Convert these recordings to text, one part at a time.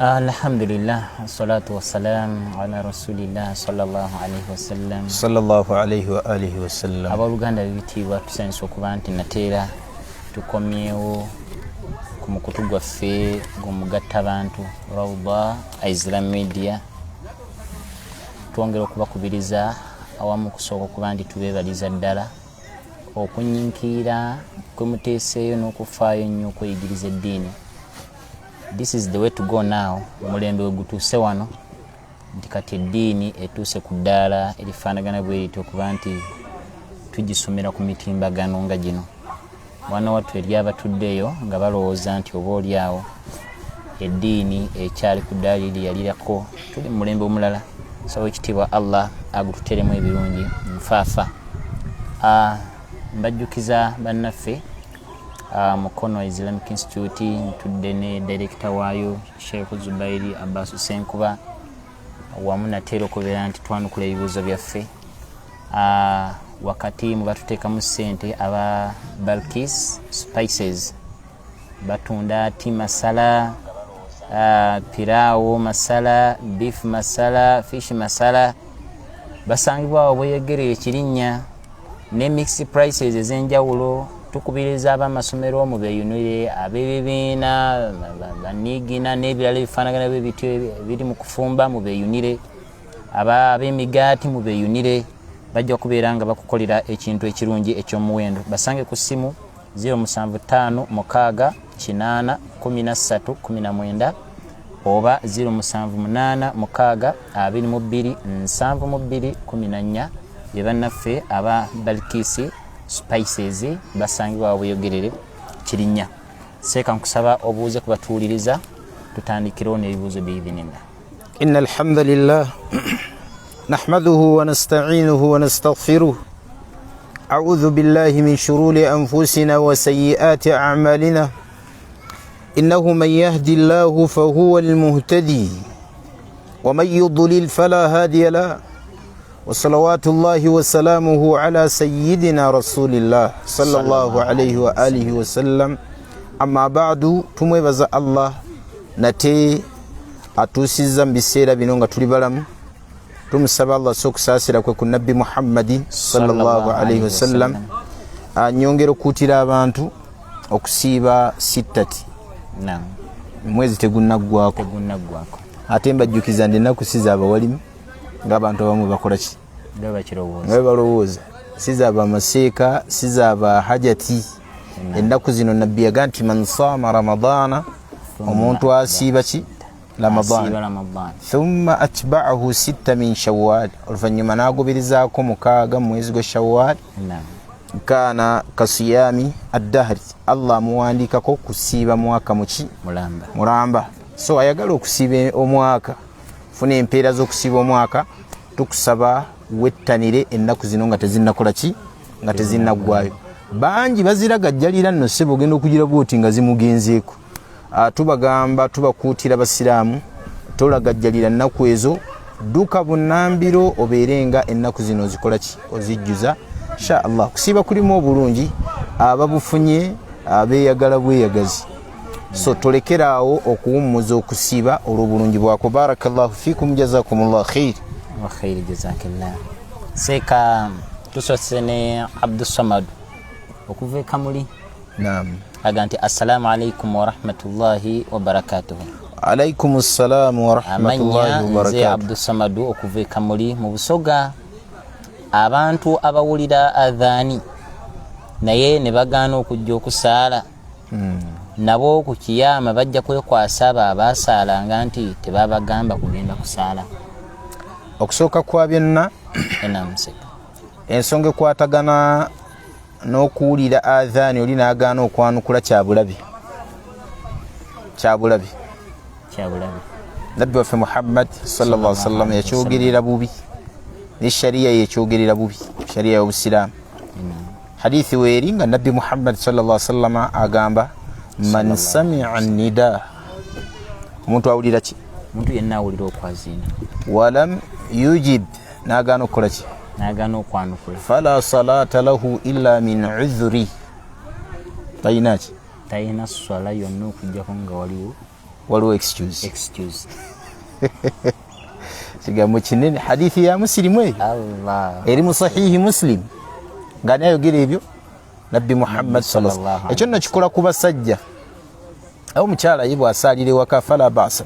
Alhamdulillah, salatu wassalam ala rasulillah sallallahu alaihi wasallam. Abaluganda bibitibwa tusanisa okuba nti nateera tukomyewo ku mukutu gwaffe gumugatta abantu Rawda Islam Media. Twongera okubakubiriza awamu kusooka okuba nti tubeebaliza ddala okunyinkira kwe muteeseeyo n'okufaayo nnyo okweyigiriza eddiini. This is the way to go now. Mulembe gutuuse wano nti kati eddiini etuuse ku ddaala erifaanagana bwe lityo okuba nti tugisomera ku mitimbagano nga gino. Mwana wattu eri abatuddeyo nga balowooza nti oba oli awo eddiini ekyali ku ddaala eri yalirako tuli mu mulembe omulala. So ekitiibwa Allah agututeremu ebirungi nfaafa. Mbajjukiza bannaffe Mukono Islamic Institute ntudde ne director waayo Sheikh Zubairi Abbas Senkuba wamu nateera okubeera nti twanukula ebibuuzo byaffe. Wakati mu batuteekamu ssente aba Balkis Spices batunda ti masala, piraawo masala, beef masala, fish masala, basangibwa obweyegerere kirinnya ne mixed prices ez'enjawulo. Tukubiriza abamasomero mu beeyunire, ab'ebibiina, baniigina n'ebirala ebifaanagana bwebityo biri mu kufumba mu beeyunire, ab'emigaati mu beeyunire, bajja kubeera nga bakukolera ekintu ekirungi eky'omuwendo. Basange ku ssimu 075 oba 078622214 ye bannaffe aba Balkisi Spices basangibwa obuyogerere kirinnya. Seeka nkusaba obuuze kubatuuliriza tutandikirawo n'ebibuuzo biidhinillah. Innal hamdalillah nahmaduhu wa nasta'inuhu wa nastaghfiruh. A'udhu billahi min shururi anfusina wa sayyiati a'malina. Innahu man yahdihillahu fahuwal muhtadi wa man yudlil fala hadiya lahu. وصلوات الله وسلامه على سيدنا رسول الله صلى الله عليه وآله وسلم. أما بعد tumwebaza Allah nate atusiza mbiseera bino nga tuli balamu. Tumusaba Allah sokusaasira kwe ku Nabbi Muhammad sallallahu alaihi wasallam. Nyongera okuutira abantu okusiiba sittati. Naam. Mwezi tegunaggwako. Ate mbajjukiza ndi nakusiza abawalimu ng'abantu abamu bakola ki nga balowooza sizaaba amaseeka sizaaba hajati. Ennaku zino nabbi yaga nti man saama ramadana omuntu asiiba ki ramadana thumma atba'ahu sitta min shawwal oluvannyuma n'agoberizaako 6 mu mwezi gwa shawwal kaana kasiyami addahri Allah amuwandiikako kusiiba mwaka muki mulamba. So ayagala okusiiba omwaka funa empeera z'okusiiba omwaka tukusaba wettanire ennaku zino nga tezinnakola ki nga tezinnaggwayo. Bangi baziragajjalira nno ssebo ogenda okugira bwoti nga zimugenzeeko. Tubagamba tubakuutira basiraamu tolagajjalira nnaku ezo, dduka bunnambiro obeerenga ennaku zino ozikola ki ozijjuza insha Allah. Kusiiba kulimu obulungi ababufunye abeeyagala bweyagazi. So tolekeraawo okuwummuza okusiiba olw'obulungi bwako. Barakallahu fikum jazakumullahu khair. Wa khair jazakillah. Seeka tusose ne Abdussamad okuva e Kamuli. Naam. Aga nti assalamu alaikum wa rahmatullahi wa barakatuh. Alaikum assalamu wa rahmatullahi wa barakatuh. Nze Abdussamad okuva e Kamuli mu Busoga. Abantu abawulira adhaani naye ne bagaana okujja okusaala. Nabo ku kiyama bajja kwekwasa abo abaasaalanga nti tebabagamba kugenda kusaala. Okusooka kwa byonna ensonga ekwatagana n'okuwulira adhaani oli n'agaana okwanukula kyabulabi. Nabbi waffe Muhammad sallallahu alaihi wasallam yakyogerera bubi ne shariya yekyogerera bubi, shariya y'Obusiraamu. Hadithi weeri nga Nabbi Muhammad sallallahu alaihi wasallam agamba man sami'a nida omuntu awulira ki omuntu yenna awulira okwazina walam yujib n'agaana okukola ki n'agaana okwanukula fala salata lahu illa min udhri. Talina swala yonna okujjako nga waliwo waliwo excuse excuse kigambo kinene hadithi ya muslimu eyo Allah eri mu sahihi muslim ngani ayogera ebyo nabbi Muhammad sallallahu alaihi wasallam ekyo nakikola ku basajja awo mukyala ye bw'asaalira ewaka fala basa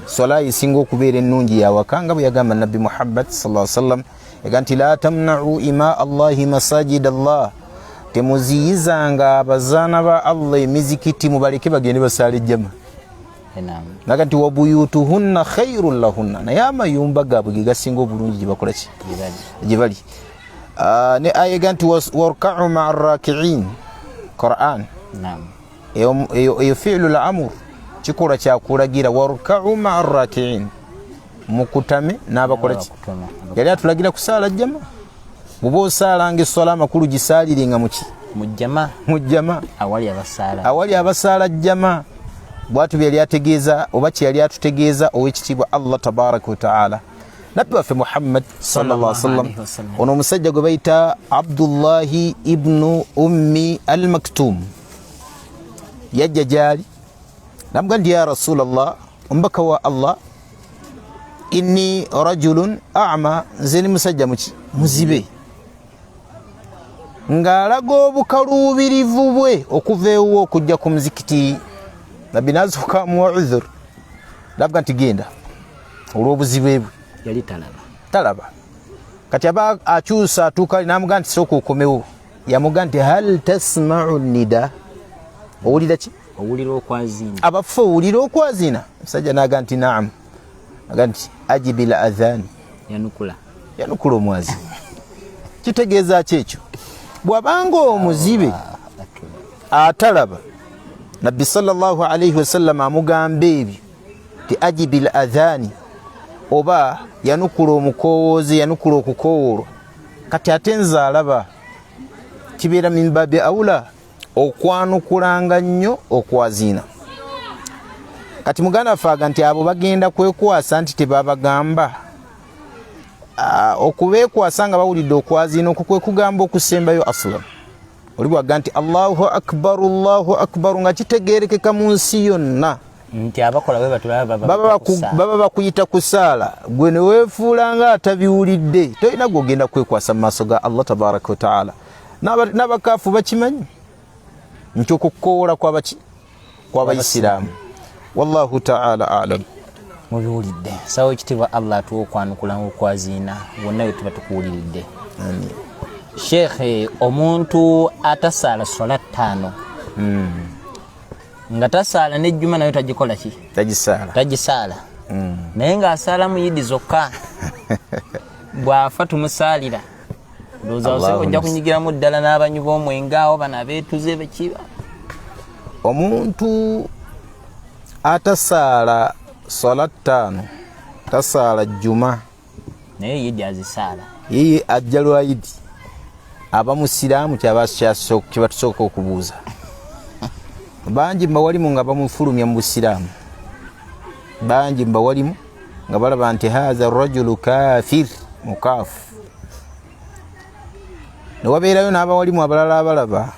sola isinga okubeera ennungi yawaka nga bwe yagamba nabbi Muhammad sallallahu alaihi wasallam ega nti la tamna'u ima allahi masajid allah temuziyizanga abazaana ba Allah emizikiti mubaleke bagende basaala ejjama naga nti wabuyutuhunna khairun lahunna naye amayumba gaabwe ge gasinga obulungi gyebakola ki gye bali ne ayega nti warka'u ma'a raki'in Quran eyo fi'lu al-amr kikola kyakulagira warka'u ma'a raki'in mukutame n'abakola ki yali atulagira kusaala jjama bw'oba osaalanga essola amakulu gisaalirenga mu jjama awali abasaala jjama bwatu byali ategeeza oba kye yali atutegeeza ow'ekitiibwa Allah tabaraka wa ta'ala nabbi waffe Muhammad sallallahu alaihi wasallam ono omusajja gwe bayita Abdullahi ibnu ummi al-Maktum yajja gyali namugamba nti ya Rasulallah omubaka wa Allah inni rajulun a'ma nze ni musajja muzibe ng'alaga obukaluubirivu bwe okuva ewo okujja ku muzikiti nabbi n'asooka amuwa udhur navuga nti genda olw'obuzibe bwe yali talaba kati aba akyusa atuuka n'amugamba nti sooka okomewo yamugamba nti hal tasma'u nida owulira ki owulira okwazina abafu owulira okwazina musajja n'agamba nti naam aga nti ajibil adhan yanukula omwazina kitegeeza ki ekyo bw'abanga omuzibe atalaba nabbi sallallahu alaihi wasallam amugamba ebyo ti ajibil adhani oba yanukula omukowoozi yanukula okukowoolwa kati ate nze alaba kibeera min babi awula okwanukulanga nnyo okwazina kati muganda waffe aga nti abo bagenda kwekwasa nti tebabagamba okubeekwasa nga bawulidde okwazina okwo kwe kugamba okusembayo aslam oli bwaga nti Allahu akbar nga kitegeerekeka mu nsi yonna nti abakola bwe batulaba baba bakuyita kusaala gwe ne weefuula nga atabiwulidde tolina gwogenda kwekwasa mu maaso ga Allah tabaraka wa ta'ala n'abakaafu bakimanyi nti okukoola kw'abayisiraamu wallahu ta'ala alam mubiwulidde sawa ekitiibwa Allah atuwa okwanukula okwazina wonna we tuba tukuwuliridde Sheikh omuntu atasaala sola 5 nga tasaala n'ejjuma nayo tagikola ki tagisaala naye ng'asaala mu yidi zokka bw'afa tumusaalira ndowooza oseko ojja kunyigiramu ddala n'abanywi b'omwenge awo bano abeetuze bekiba omuntu atasaala sola 5 tasaala jjuma naye yidi azisaala yeye ajja lwa yidi aba musiraamu kyebatusooka okubuuza bangi mbawalimu nga bamufulumya mu busiraamu bangi mbawalimu nga balaba nti haza rajulu kafir mukaafu newabeerayo n'abawalimu abalala abalaba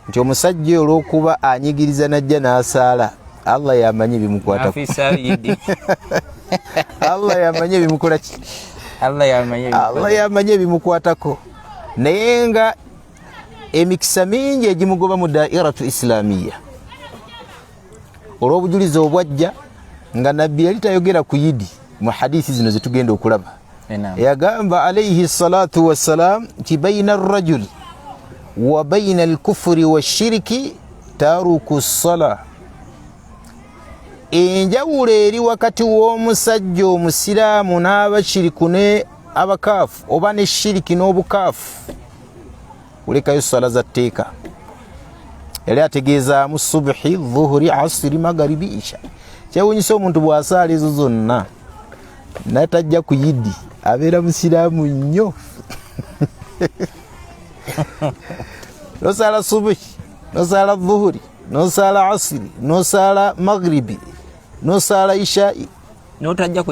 nti omusajja olw'okuba anyigiriza najja n'asaala Allah yamanyi bimukwatako Allah yamanyi bimukola ki Allah yamanyi bimukwatako naye nga emikisa mingi egimugoba mu dairatu islamiya olw'obujulizi obwajja nga nabbi yali tayogera ku yidi mu hadithi zino zetugenda okulaba yagamba alayhi salatu wassalam nti baina arrajuli wa baina alkufuri washiriki taruku ssala enjawulo eri wakati w'omusajja omusiraamu n'abashiriku ne abakaafu oba ne shiriki n'obukaafu kulekayo ssala za tteeka yali ategeezaamu subuhi dhuhuri asiri magaribi isha kyewunyisa omuntu bw'asaala ezo zonna natajja ku yidi abeera musiraamu nnyo nosaala subuhi nosaala dhuhuri nosaala asiri nosaala magribi nosaala ishai notajja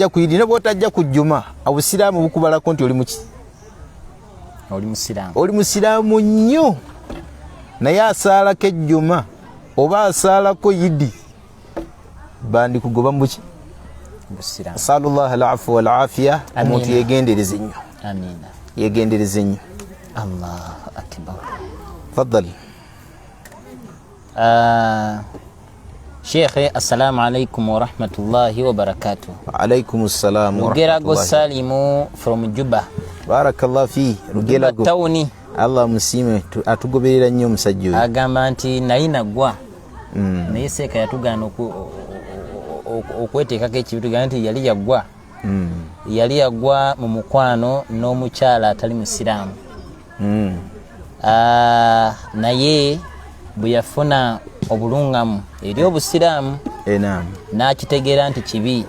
ku yidi ne bw'otajja ku jjuma obusiraamu bukubalako nti oli muki oli musiraamu nnyo naye asaalako ejjuma oba asaalako yidi bandi kugoba mbuki busiramu. sallallahu alaihi wal afiya. Omuntu yegendereze nnyo. Amina. Yegendereze nnyo. Allahu akbar. Faddal. Sheikh, assalamu alaikum wa rahmatullahi wa barakatuh. Wa alaikum assalam wa Rugerago rahmatullahi. Salimu from Juba. Barakallahu fi. Rugerago. Tawni. Allah musime atugoberera nnyo omusajja oyo. Agamba nti nayina gwa. Naye seeka yatugaana okweteekako ekibitu gamba nti yali yagwa. Yali yagwa mu mukwano n'omukyala atali musiraamu. Naye bwe yafuna obulungamu eri obusiraamu n'akitegeera nti kibi,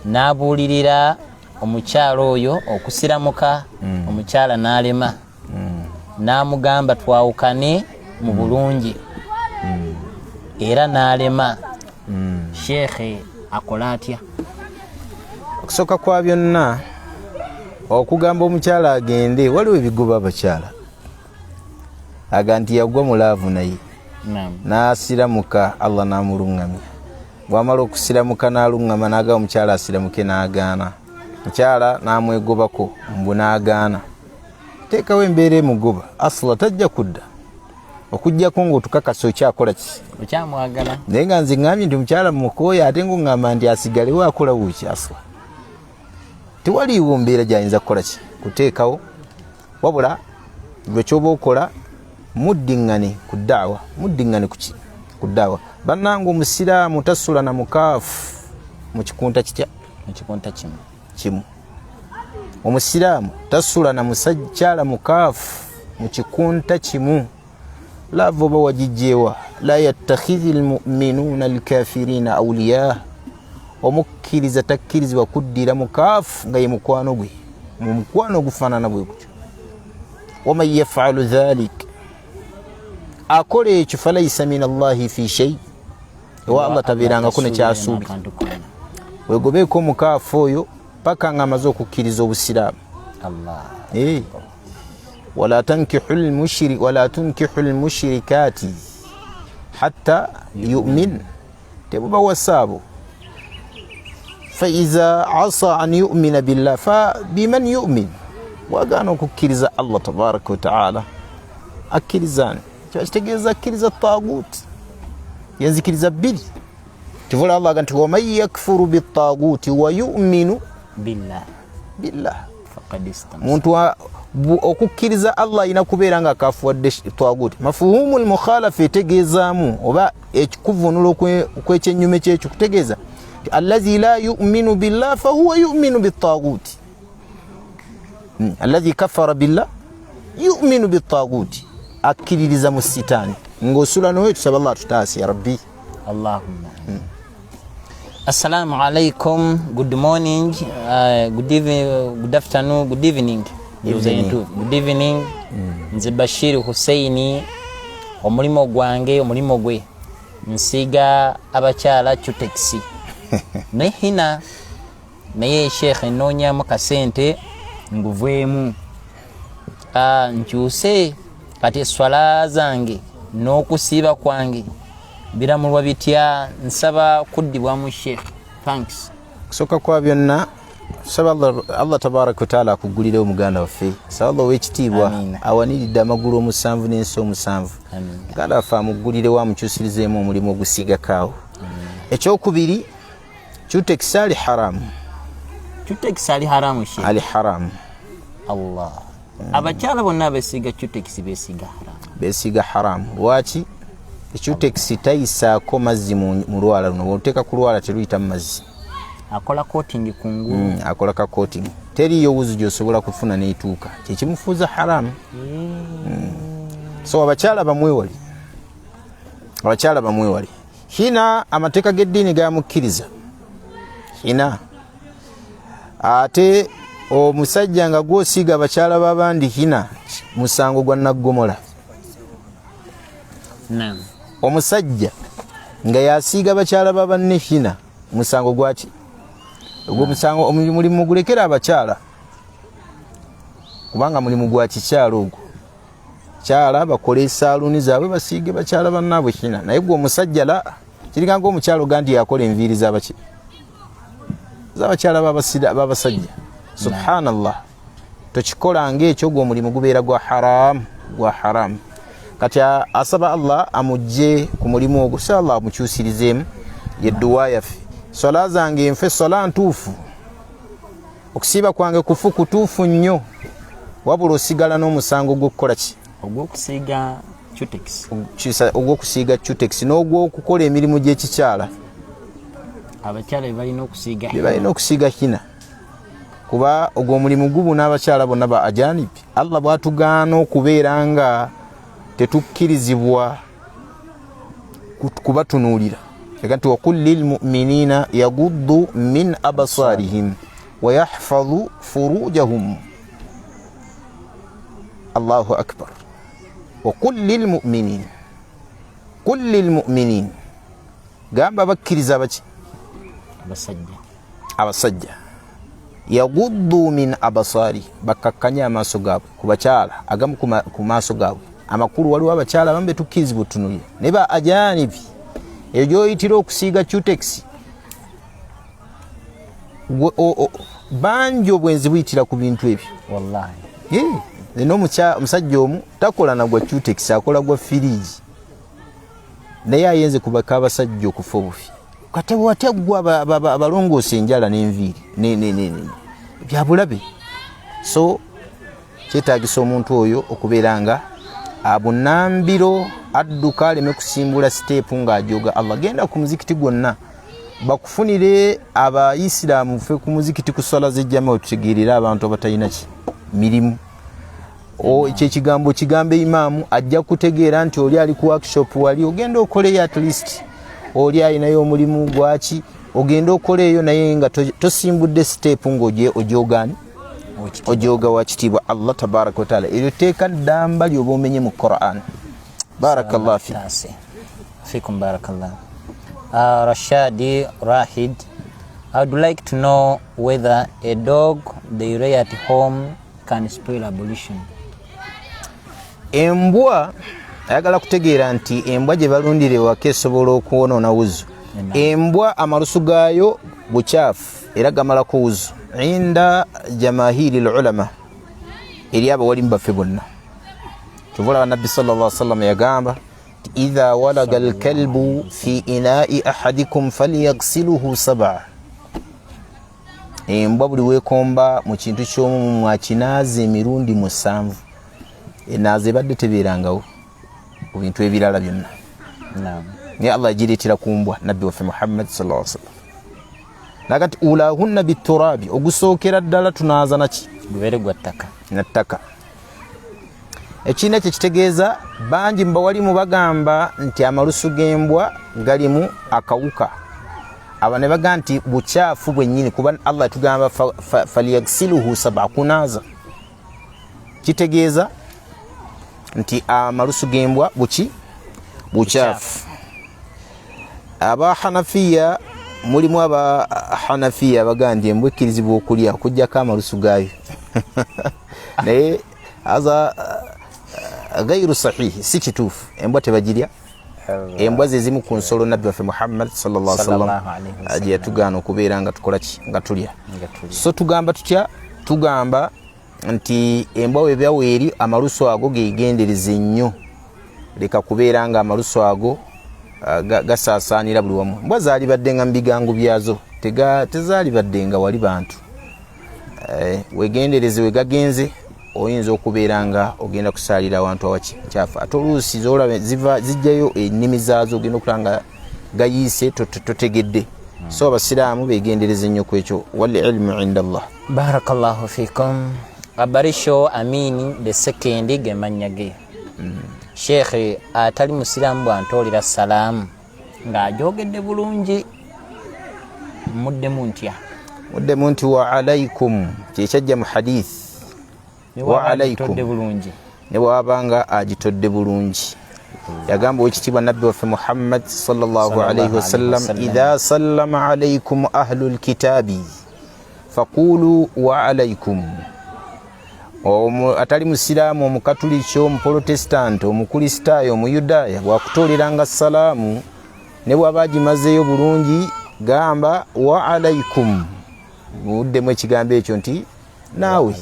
n'abuulirira omukyala oyo okusiramuka. Omukyala n'alema, n'amugamba twawukane mu bulungi, era n'alema. Sheikh akola atya? Okusooka kwa byonna okugamba omukyala agende, waliwo ebigoba abakyala aga nti yagwa mulaavu naye n'asiramuka, Allah n'amulungamya. Bw'amala okusiramuka n'alungama n'agamba omukyala asiramuke, n'agaana. Mukyala n'amwegobako mbu n'agaana. Teekawo embeera emugoba, asula tajja kudda okujjako ng'otukakasa okyakola ki, okyamwagala. naye nga nze ŋŋambye nti omukyala mukooya ate ng'oŋŋamba nti asigalewo akola wuki, asula tewaliiwo mbeera gy'ayinza kukola ki, kuteekawo. Wabula gwe ky'oba okola muddiŋŋane ku ddaawa, muddiŋŋane ku ddaawa. Bannange omusiraamu tasula na mukaafu mu kikunta kitya, mu kikunta kimu. Omusiraamu tasula na musajjala mukaafu mu kikunta kimu. Lava oba wagijjeewa, la yattakhidhi almu'minuuna alkafiriina awliyaa. Omukkiriza takkirizibwa kuddira mukaafu nga ye mukwano gwe, mu mukwano gufaanana bwe gutyo. Waman yafalu dhalik, akola ekyo falaysa min Allahi fi shay, ewa Allah tabeerangako nekyasuubira. Wegobeeko omukaafu oyo paka nga amaze okukkiriza obusiraamu. wala tunkihu almushrikaati hatta yu'min, tebuba wasaabo. Faiza asa an yu'mina billah fabiman yu'min, wagaana okukkiriza Allah tabaraka wa ta'ala akkirizani. Kitegeeza akkiriza taaguuti, yenzikiriza bbiri. Tivula Allah aga nti waman yakfuru bittaaguuti wa yu'minu billah. Muntu okukkiriza Allah alina kubeera nga akafuwadde taaguuti. Mafuhumu almukhalafa etegeezaamu oba ekikuvunula okwekyennyume kyekyo kutegeeza nti allazi la yu'minu billah fahuwa yu'minu bittaaguuti. Allazi kafara billah yu'minu bittaaguuti, akkiririza mu sitaani. Ng'osula noyo tusaba Allah tutaase ya rabbi. Allahumma. Assalamu alaikum, good morning, good evening, good afternoon, good evening. Good evening. Nze Bashir Husseini, omulimo gwange, omulimo gwe nsiga abakyala Chutex ne hina naye Sheikh noonyamu kasente nguveemu. Nkyuse kati swala zange n'okusiiba kwange biramulwa bitya, nsaba kuddibwamu Sheikh. Thanks. Kusooka kwa byonna saba Allah tabaraka wa taala akuggulire omuganda waffe, saba Allah w'ekitiibwa awaniridde amagulu 7 n'ensi 7. Muganda waffe amuggulire wa mukyusirizeemu omulimu ogusiigakaawo. Ekyokubiri, Chutex ali haramu. Chutex ali haramu Sheikh. Ali haramu. Allah. Abakyala bonna besiga Chutex besiga haramu. Lwaki? Chutex tayisaako mazzi mu lwala luno. Bw'oteeka ku lwala teruyita mu mazzi. Akola coating kungulu. Akola ka coating. Teriyo wuzu gy'osobola kufuna n'etuuka. Kyekimufuuza haramu. So abakyala bamwewali. Abakyala bamwewali. Hina amateeka g'eddiini gamukkiriza. Hina. Ate omusajja nga gw'osiiga abakyala b'abandi hina, musango gwa naggomola. Naam. Omusajja nga yasiiga abakyala b'abanne hina, musango gwaki? Ogwo musango mulimu gulekera abakyala. Kubanga mulimu gwa kikyalo ogwo. Kyala bakola esaaluuni zaabwe basiige bakyala bannaabwe hina. Naye gwe omusajja la kiriganga omukyalo gandi yakola enviiri z'abakyala babasajja. Subhanallah, tokikola ng'ekyo gwe omulimu gubeera gwa haramu. Kati asaba Allah amugye ku mulimu ogwo, so Allah amukyusirizeemu yedduwa yaffe. Sola zange nfe sola ntuufu, okusiiba kwange kutuufu nnyo, wabula osigala n'omusango gw'okukola ki? Ogw'okusiiga cutex n'ogw'okukola emirimu gy'ekikyala. Abakyala balina okusiiga kina, kuba ogwo omulimu gubuna abakyala bonna ba ajanibi. Allah bwatugaana okubeera nga tetukkirizibwa kubatunuulira, nti waqul lilmu'minina yaguddu min abasarihim wa yahfadhu furujahum. Allahu akbar. Waqul lilmu'minin, gamba bakkiriza abasajja yaguddu min abasari, bakakkanya amaaso gaabwe ku bakyala, agamu ku maaso gaabwe. Amakulu waliwo abakyala bambe tukkirizibwa otunulira ne ba ajanibi. Eyo gyoyitira okusiiga cutex, bangi obwenzi buyitira ku bintu ebyo. Wallahi omusajja omu takola nagwa cutex, akola gwa firiji, naye ayenze kubaka abasajja okufa obufi. Kati wategwa abalongoosa enjala n'enviiri byabulabe. So kyetaagisa omuntu oyo okubeera nga abunambiro, adduka aleme kusimbula siteepu ng'ajoga Allah. Genda ku muzikiti gwonna bakufunire abaisiraamu, fe ku muzikiti ku swala z'ejjama otutegeerera abantu abatalina mirimu. Ekyekigambo kigambe imaamu ajja kutegeera nti oli ali ku workshop wali, ogenda okoleyo at least. Oli ayinayo omulimu gwaki, ogenda okoleyo naye nga tosimbudde siteepu ng'ojogaani ojoga wa kitiibwa Allah tabaraka wa taala. Eryo teeka ddamba lyoba omenye mu Quran. Barakallahu fikum. Barakallah. Rashadi Rahid, I would like to know whether a dog they rear at home can spoil ablution. Embwa ayagala kutegeera nti embwa gye balundira ewaka esobola okwonoona wuzu. Embwa amalusu gaayo bukyafu era gamalako wuzu inda jamahiri ulama, eri abawalimu baffe bonna. Tuvula Nabbi sallallahu alaihi wasallam yagamba idha walaga alkalbu fi ina'i ahadikum falyaghsiluhu sab'a. Embwa buli weekomba mu kintu ky'omu mwakinaaza emirundi 7. Enaaza ebadde tebeerangawo ku bintu ebirala byonna. Naye Allah agireetera ku mbwa Nabbi waffe Muhammad sallallahu alaihi wasallam. Nakati ulahunna biturabi, ogusookera ddala tunaaza naki? Gubeere gwa ttaka. Na ttaka. Ekina kye kitegeeza bangi mbawalimu bagamba nti amalusu g'embwa galimu akawuka. Aba ne bagamba nti bukyafu bwennyini, kuba Allah tugamba falyaghsiluhu sab'a, kunaaza. Kitegeeza nti amalusu g'embwa bukyafu. Aba Hanafiya, mulimu aba Hanafiya bagandi embwa ekkirizibwa okulya okuggyako amalusu gaayo. Naye aza gairu sahihi, si kituufu. Embwa tebagirya. Embwa ze zimu ku nsolo Nabbi waffe Muhammad sallallahu alaihi wasallam gye yatugaana okubeera nga tukola ki? Nga tulya. So tugamba tutya? Tugamba nti embwa webyawo eri amalusu ago geegendereze nnyo, leka kubeera nga amalusu ago gasaasaanira buli wamu. Mbwa zaalibadde nga mu bigangu byazo, tezaalibadde nga wali bantu. Wegendereze wegagenze, oyinza okubeera nga ogenda kusaalira awantu awakyafu. Ate oluusi zolaba zijjayo ennimi zaazo, ogenda okulaba nga gayiise totegedde. So abasiraamu begendereze nnyo ku ekyo. Wal ilmu inda Allah. Barakallahu fikum. Abarisho Amini the second gemannya ge. Sheikh atali musiraamu bw'antoolera salaamu ng'ajogedde bulungi, muddemu nti wa alaikum, kyekajja mu hadith. Wa alaikum ne bw'abanga agitodde bulungi. Yagamba wekitiibwa Nabbi waffe Muhammad sallallahu alaihi wasallam, idha sallama alaikum ahlul kitabi faqulu wa alaikum. Atali musiraamu, omukatuliki, omuprotestant, omukristaayo, omuyudaaya bw'akutooleranga salaamu ne bw'aba agimazeeyo bulungi gamba wa alaikum muddemu ekigambo ekyo nti naawe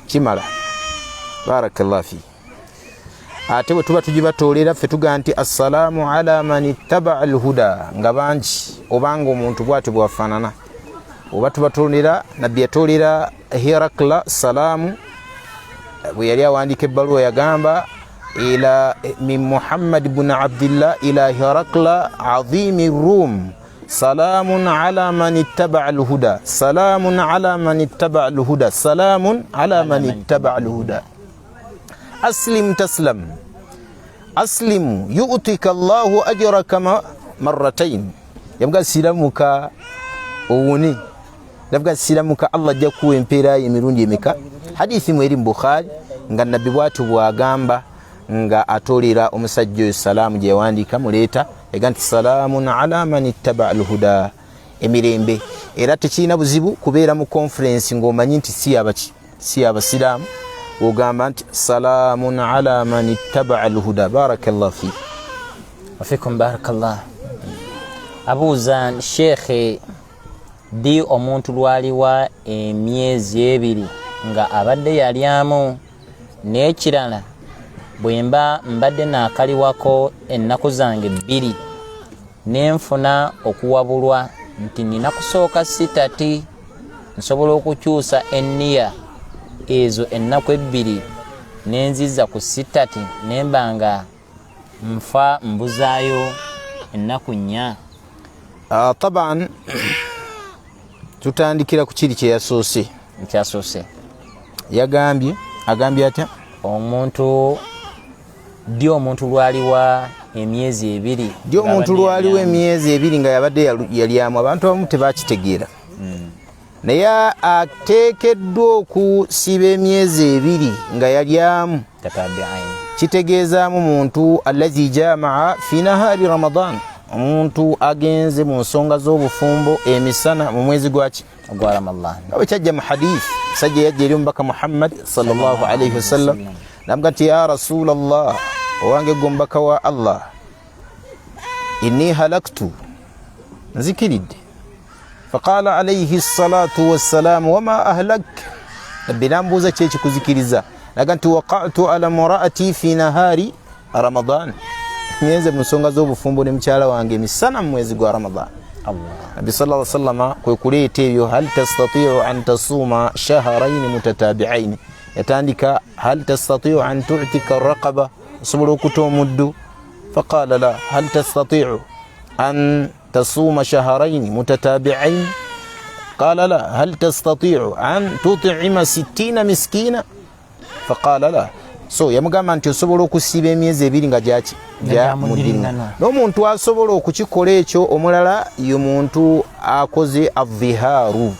kimala. Barakallahu fi. Ate bwe tuba tugibatoolera ffe tugaa nti assalaamu ala man ittaba alhuda nga bangi obanga omuntu bw'atyo bwafaanana. Oba tubatoolera nabbi yatoolera Herakla salaamu bwe yali awandiika ebbaluwa yagamba ila min Muhammad ibn Abdillah ila Herakla azimi Rum salamun ala man ittaba alhuda salamun ala man ittaba alhuda salamun ala man ittaba alhuda aslim taslam aslim yu'tika Allahu ajraka marratayn. Yavuga siramuka owuni yavuga siramuka Allah ajja kuwa empeera emirundi emeka. Hadithi mweri mu Bukhari nga nabbi bw'atyo bw'agamba nga atoolera omusajja oyo salaamu gye yawandiika muleeta ega nti salaamun ala man ittaba alhuda emirembe. Era tekirina buzibu kubeera mu conference ng'omanyi nti si abasiraamu ogamba nti salaamun ala man ittaba alhuda. Barakallahu fi wafikum. Barakallah. Abuuza sheekhe di omuntu lwaliwa emyezi ebiri nga abadde yalyamu n'ekirala bwemba mbadde naakaliwako ennaku zange 2 nenfuna okuwabulwa nti nina kusooka 3 nsobola okukyusa enniya ezo ennaku 2 nenzizza ku 3 nembanga nfa mbuzaayo ennaku 4. Taban tutandikira ku kiri kyeyasoose. Agambye atya omuntu lwaliwa emyezi 2 omuntu lwaliwa emyezi 2 nga yabadde yalyamu. Abantu abamu tebakitegeera naye ateekeddwa okusiba emyezi 2 nga yalyamu. Kitegeezaamu muntu allazi jamaa fi nahari Ramadan, omuntu agenze mu nsonga z'obufumbo emisana mu mwezi gwa Ramadan. Awe kyajja mu hadith sajja yajja eri omubaka Muhammad sallallahu alayhi wasallam namuga nti ya Rasulallah owange gombaka wa Allah inni halaktu nzikiridde. Faqala alayhi salatu wassalamu wama ahlak. Nabbi nambuuza ki ekikuzikiriza naga nti waqa'tu ala muraati fi nahari Ramadan, nyenze mu nsonga z'obufumbo ne mukyala wange emisana mu mwezi gwa Ramadan. Nabbi sallallahu alayhi wasallam kwe kuleeta ebyo hal tastati'u an tasuma shahrayn mutatabi'ain. Yatandika hal tastati'u an tu'tika raqaba, osobola okuta omuddu. Faqala la hal tastati'u an tasuma shahrayn mutatabi'ain. Qala la hal tastati'u an tut'ima 60 miskina. Faqala la. So yamugamba nti osobola okusiba emyezi 2 nga gyaki gya mudirina. N'omuntu asobola okukikola ekyo omulala yo muntu akoze adhiharu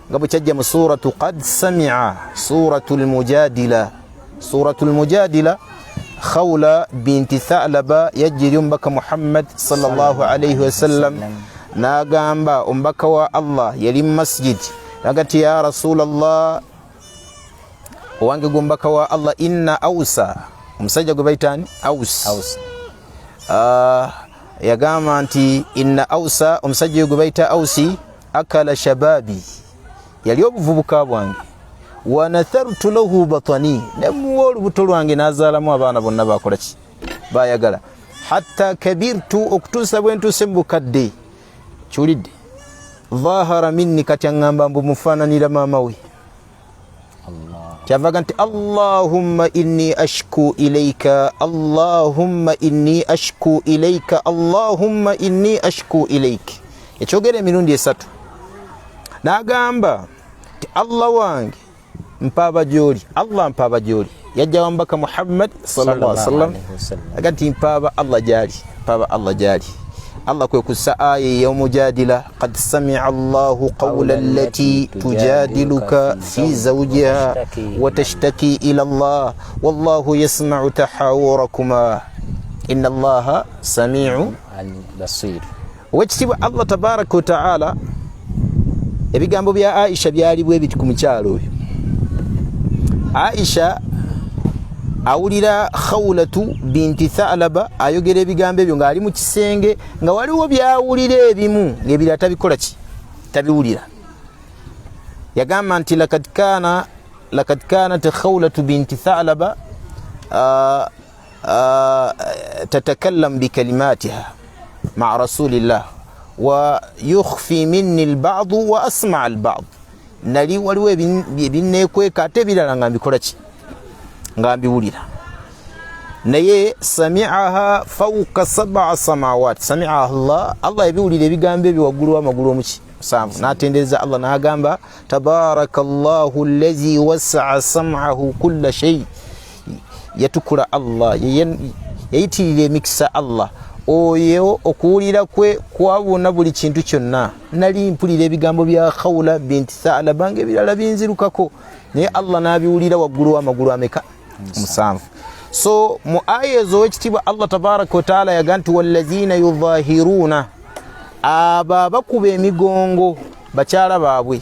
nga bwe kyajja mu suratu qad sami'a suratul mujadila Khawla binti Thalaba yajjiri omubaka Muhammad sallallahu alayhi wasallam n'agamba omubaka wa Allah yali mu masjid nagati ya Rasulallah owange gombaka wa Allah inna Ausa, omusajja gwe bayitani Aus. Yagamba nti inna Ausa, omusajja gwe bayita Ausi akala shababi, yali obuvubuka bwange. Wa nathartu lahu batani, nemuwa olubuto lwange nazaalamu abaana bonna bakola ki bayagala. Hatta kabirtu, okutuusa bwe ntuuse mu bukadde. Kiwulidde dhahara minni, kati aŋŋamba mbu mufaananira maama we. Kyavaga nti Allahumma inni ashku ilayka, Allahumma inni ashku ilayka, Allahumma inni ashku ilayka. Ekyogera emirundi 3. N'agamba nti Allah wange mpaaba gy'oli, Allah mpaaba gy'oli. Yajja wambaka Muhammad sallallahu alaihi wasallam aga nti mpaaba Allah gy'ali, mpaaba Allah gy'ali. Allah kwe kussa aya y'omujadila qad sami'a Allahu qawla allati tujadiluka fi zawjiha wa tashtaki ila Allah wallahu yasma'u tahawurakuma inna Allaha sami'u basir. Wekitibwa Allah tabaraka wa ta'ala ebigambo bya Aisha byali bwe biti ku mukyalo oyo. Aisha awulira Khawlatu binti Thalaba ayogera ebigambo ebyo ng'ali mu kisenge nga waliwo byawulira ebimu ng'ebirala tabikola ki tabiwulira. Yagamba nti lakad kanat Khawlatu binti Thalaba tatakallam bikalimatiha ma'a rasulillah wa yukhfi minni al-ba'd wa asma' al-ba'd. Nali waliwo ebinneekweka ate ebirala nga mbikola ki nga mbiwulira. Naye sami'aha fawqa 7 samawat. Sami'aha Allah yabiwulira ebigambo ebyo waggulu w'amagulu omuki musanvu. N'atendereza Allah n'agamba tabarakallahu allazi wasa'a sam'ahu kulla shay. Yatukula Allah yayitirira emikisa Allah oyo okuwulira kwe kwabona buli kintu kyonna. Nali mpulira ebigambo bya Khawla binti Thalaba ebirala binzirukako naye Allah n'abiwulira waggulu w'amagulu ameka musanvu. So mu aya ezo ekitibwa Allah tabaraka wa taala yaga nti wallazina yudhahiruna aba bakuba emigongo bakyala baabwe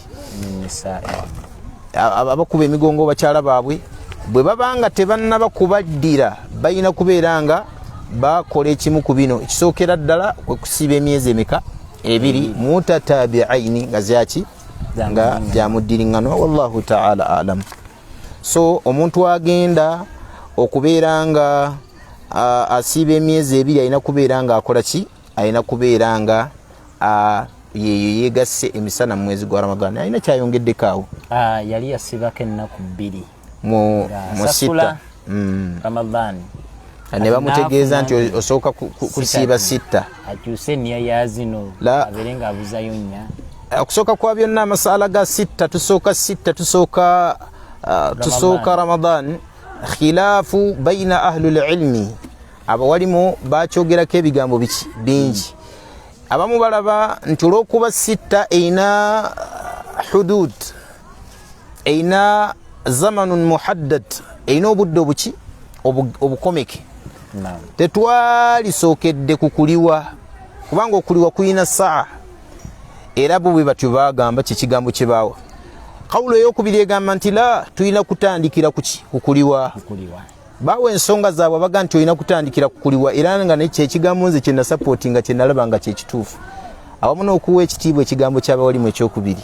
abakuba emigongo bakyala baabwe bwe babanga tebannaba kubaddira balina kubeera nga bakola ekimu ku bino. Ekisookera ddala kusiba emyezi emeka ebiri mutatabi'aini nga zyaki nga byamuddiriŋŋanwa. Wallahu taala alam. So omuntu agenda okubeera nga asiba emyezi ebiri alina kubeera nga akola ki alina kubeera nga yeyo yegasse emisana mu mwezi gwa Ramadani. Alina kyayongeddeko awo yali yasibako ennaku 2 mu sita Ramadani ne bamutegeeza nti osooka kusiiba 6 akyuse niya yazino abeere nga abuzayo nnya okusooka kwa byonna amasala ga 6 tusooka Ramadan. Khilafu baina ahli al-ilmi abawalimu bakyogerako ebigambo bingi. Abamu balaba nti olw'okuba 6 eina hudud eina zamanun muhaddad eina obudde obukomeke tetwalisookedde kukuliwa kubanga okuliwa kuyina saa era bo bwe batyo bagamba kyekigambo kye baawa. Kawulo ey'okubiri egamba nti la tulina kutandikira kukuliwa. Baawe ensonga zaabwe baga nti olina kutandikira kukuliwa era nga nekyekigambo nze kyena sapoti nga kyenalaba nga kyekituufu. Awamu n'okuwa ekitiibwa ekigambo ky'abawalimu ekyokubiri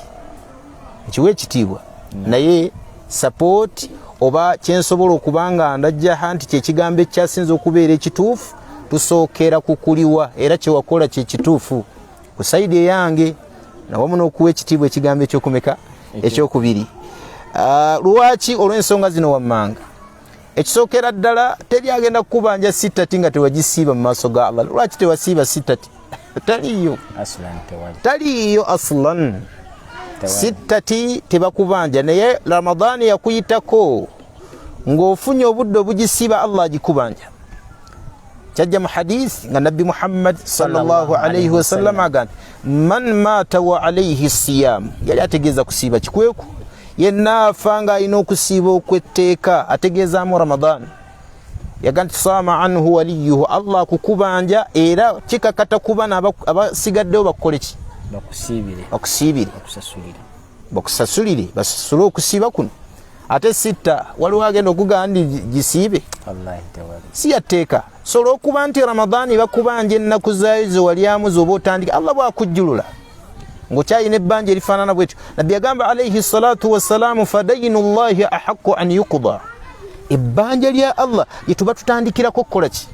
ekiwa ekitiibwa naye sapoti oba kyensobola okubanga ndajjaha nti kyekigambo ekyasinza okubeera ekituufu tusookera kukuliwa era kyewakola kyekituufu ku saidi eyange. Awamu n'okuwa ekitiibwa ekigambo ekyokumeka ekyokubiri. Lwaki olw'ensonga zino wammanga ekisookera ddala teri agenda kukubanja 6 nga tewagisiiba mu maaso ga Allah. Lwaki tewasiiba 6? Taliyo aslan 6 tebakubanja naye Ramadani yakuyitako ng'ofunye obudde obugisiiba Allah agikubanja. Kyajja mu hadith nga Nabbi Muhammad sallallahu alayhi wa sallam agamba man mata wa alayhi siyam yali ategeeza kusiiba kikweku yenna afanga alina okusiiba okwetteeka ategeezaamu Ramadan. Yaga nti saama anhu waliyuhu Allah kukubanja era kikakata kuba abasigaddewo bakole ki bakusiibire bakusasulire basasule okusiiba kuno. Ate 6 waliwo agenda okugamba ndi gisiibe si yatteeka. So olw'okuba nti Ramadani bakubanja ennaku zaayo ze walyamu zoba otandika Allah bwakujjulula ng'okyalina ebbanja erifaanana bwetyo. Nabbi yagamba alayhi salatu wassalaamu fadayinu llahi ahaqqu an yuqda. Ebbanja lya Allah lye tuba tutandikirako okukola ki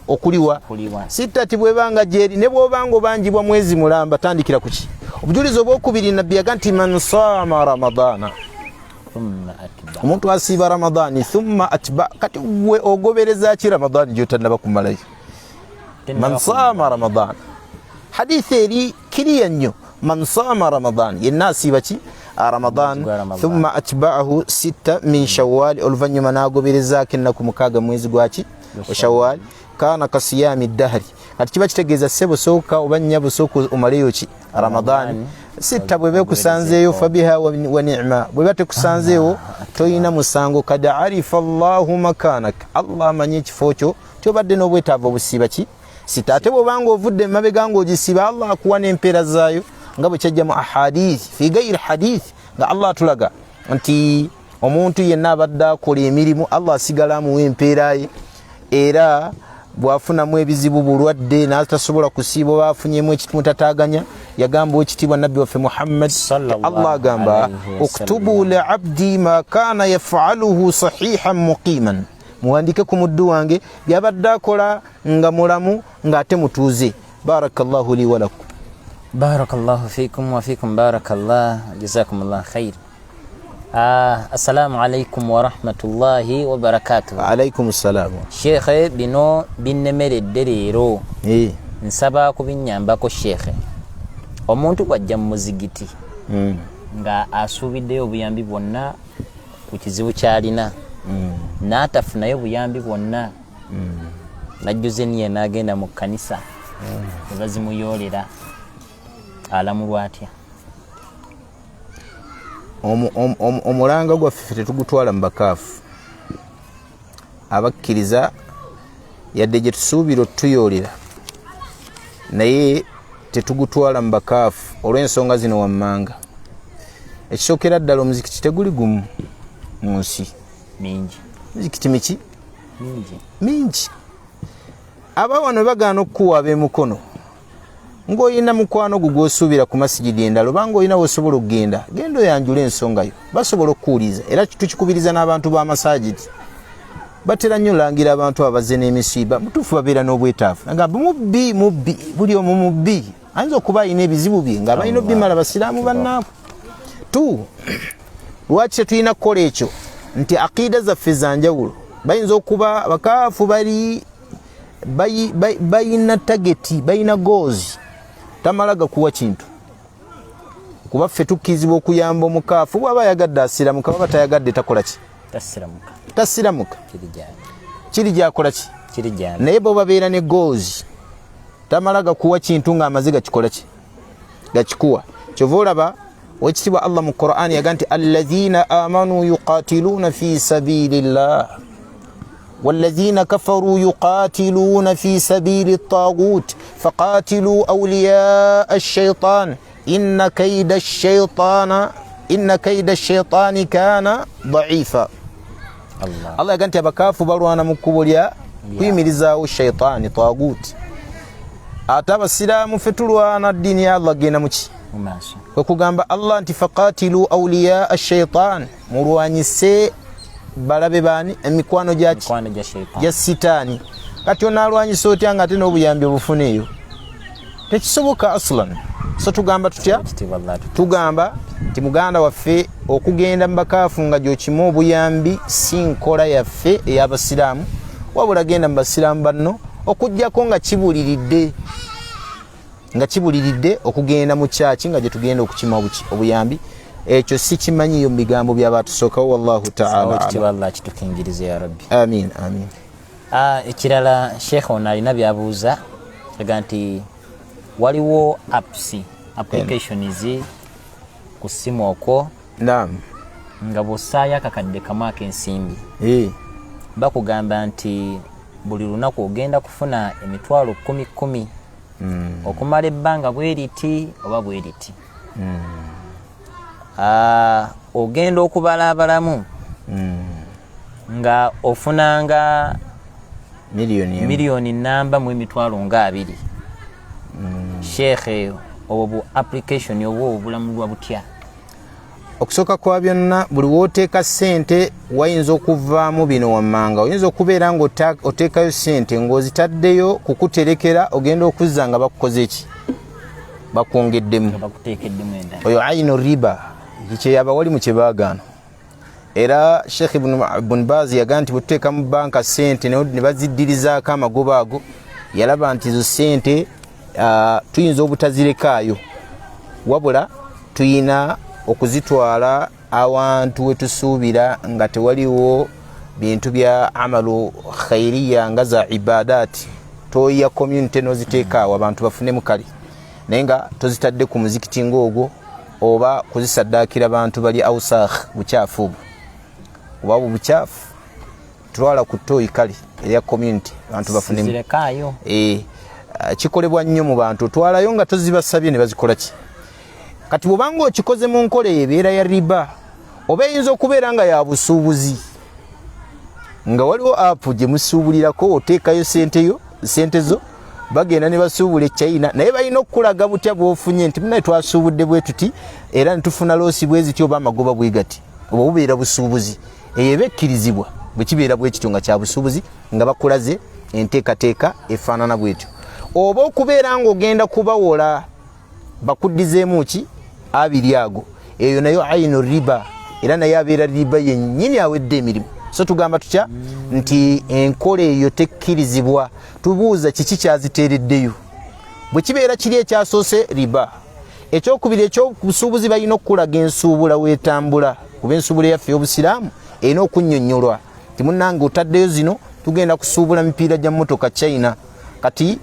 okuliwa. 6 bwebanga gyeri ne bw'obanga obanjibwa mwezi mulamba tandikira ku ki. Obujulizi obwokubiri Nabbi yaga nti man saama Ramadana omuntu asiiba Ramadani thumma atba. Kati we ogobereza ki Ramadani gyotannaba kumalayo? Man saama Ramadana hadithi eri kiriya nnyo. Man saama Ramadana yenna asiiba ki Ramadan thumma atba'ahu 6 min Shawwal oluvannyuma n'agoberezaako ennaku 6 mwezi gwaki Shawwal kana kasiyami dahri. Kati kiba kitegeeza ssebo sooka oba nnyabo sooka omaleyo ki Ramadan. 6 bwe bekusanzeeyo fabiha wa ni'ma bwe batekusanzeewo toyina musango. Kad arifa Allahu makanak Allah amanyi ekifo kyo kyobadde n'obwetaavu obusiiba ki 6. Ate bw'obanga ovudde mabega ng'ogisiiba Allah akuwa n'empeera zaayo nga bwe kyajja mu ahadith fi gayri hadith nga Allah atulaga nti omuntu yenna abadde akola emirimu Allah asigala amuwa empeera ye era bwafunamu ebizibu bulwadde n'atasobola kusiiba oba afunyemu ekimutataganya yagamba ekitibwa nabbi waffe Muhammad Allah agamba uktubu li abdi ma kana yafaluhu sahihan muqiman muwandike ku muddu wange byabadde akola nga mulamu ng'ate mutuuze. Barakallahu li wa lakum. Barakallahu fikum wa fikum barakallah jazakumullah khair. Assalamu alaikum wa rahmatullahi wa barakatuh. Alaikum assalam. Sheikh bino binnemeredde leero nsaba kubinyambako Sheikh. Omuntu bwajja mu muzigiti nga asuubiddeyo obuyambi bwonna ku kizibu kyalina n'atafunayo buyambi bwonna najjuze niye n'agenda mu kkanisa ne bazimuyoolera alamulwa atya? Omulanga gwaffe tetugutwala mu bakaafu abakkiriza yadde gye tusuubira otutuyoolera naye tetugutwala mu bakaafu olw'ensonga zino wammanga. Ekisookera ddala omuzikiti teguli gumu mu nsi mingi. Muzikiti miki mingi. Abawano bagaana okukuwa ab'emukono ng'olina mukwano gwo gw'osuubira ku masigidi endala obanga olina w'osobola okugenda genda oyanjula ensonga yo basobola okuwuliza. Era tukikubiriza n'abantu b'amasajidi batera nnyo langira abantu abazze n'emisiiba mutuufu babeera n'obwetaavu nagamba mubbi buli omu mubbi ayinza okuba alina ebizibu bye nga balina obbimala basiraamu bannaabwe tu. Lwaki tetulina kukola ekyo nti aqiida zaffe za njawulo bayinza okuba bakaafu bayina tageti bayina goals tamala gakuwa kintu kuba ffe tukkizibwa okuyamba omukaafu bw'aba ayagadde asiramuka baba tayagadde takola ki? Tasiramuka. Kiri gyakola ki? Naye bo babeera ne goals tamala gakuwa kintu ng'amaze gakikola ki? Gakikuwa. Kyova olaba wekitibwa Allah mu Qur'an yaga nti alladhina amanu yuqatiluna fi sabilillah والذين كفروا يقاتلون في سبيل الطاغوت فقاتلوا أولياء الشيطان إن كيد الشيطان كان ضعيفا. الله يقول أنت بكاف بروانا مكبوليا kuyimirizaawo الشيطان طاغوت ate abasiraamu ffe tulwana ddiini ya Allah genda muki kwe kugamba Allah nti faqatilu awliya ash-shaytan mulwanyise balabe bani emikwano gya sitaani. Kati onaalwanyisa otya nga ate n'obuyambi obufuneeyo tekisoboka aslan. So tugamba tutya? Tugamba nti muganda waffe okugenda mu bakaafu nga gy'okimu obuyambi si nkola yaffe ey'abasiraamu wabula genda mu basiraamu banno okuggyako nga kibuliridde okugenda mu kyaki nga gye tugenda okukima obuyambi. Ekyo si kimanyiyo mu bigambo by'abatusookawo. Wallahu ta'ala Allah kitukingirize ya rabbi. Amin. Ekirala Sheikh ono alina byabuuza aga nti waliwo applications ku simu okwo nga bw'ossaayo akakadde kamu ak'ensimbi bakugamba nti buli lunaku ogenda kufuna emitwalo 10 okumala ebbanga bweriti oba bweriti. Ogenda okubalabalamu nga ofunanga miliyoni namba mu emitwalo nga 2. Sheikh obwo application obwo obulamu bwa butya? Okusooka kwa byonna buli wooteeka ssente wayinza okuvaamu bino wammanga. Oyinza okubeera ng'oteekayo ssente ng'ozitaddeyo kukuterekera ogenda okuzza nga bakukoze eki? Bakwongeddemu. Oyo ayino riba kyeyaba wali mu kyebaagaano. Era Sheikh Ibn Baz yaga nti bwetuteeka mu banka ssente ne baziddirizaako amagoba ago yalaba nti zo ssente tuyinza obutazirekaayo wabula tuyina okuzitwala awantu wetusuubira nga tewaliwo bintu bya amalu khairiya nga za ibadaati toya community noziteeka awo abantu bafunemu kali naye nga tozitadde ku muzikiti ng'ogwo oba kuzisaddaakira bantu bali awsakh bukyafu oba bukyafu twala ku toyi kali ya community abantu bafunemu zirekayo. Kikolebwa nnyo mu bantu twalayo nga tozibasabye ne bazikola ki? Kati bw'obanga okikoze mu nkola ebeera ya riba oba eyinza okubeera nga ya busuubuzi nga waliwo app gye musuubulirako oteekayo sente zo bagenda ne basuubula China naye balina okulaga butya bw'ofunye nti munaye twasuubudde bwe tuti era ne tufuna loosi bwe zityo oba amagoba bwe gati oba bubeera busuubuzi eyo eba ekkirizibwa bwe kibeera bwe kityo nga kya busuubuzi nga bakulaze enteekateeka efaanana bwetyo oba okubeera ng'ogenda kubawola bakuddizeemu ki abiri ago eyo nayo ayino riba era naye abeera riba yennyini awedde emirimu so tugamba tutya nti enkola eyo tekkirizibwa tubuuza kiki kyaziteereddeyo bwe kibeera kiri ekyasoose riba ekyokubiri ekyobusuubuzi balina okukulaga ensuubula weetambula kuba ensuubula yaffe y'obusiraamu erina okunnyonnyolwa ti munnange otaddeyo zino tugenda kusuubula mipiira gya mmotoka China kati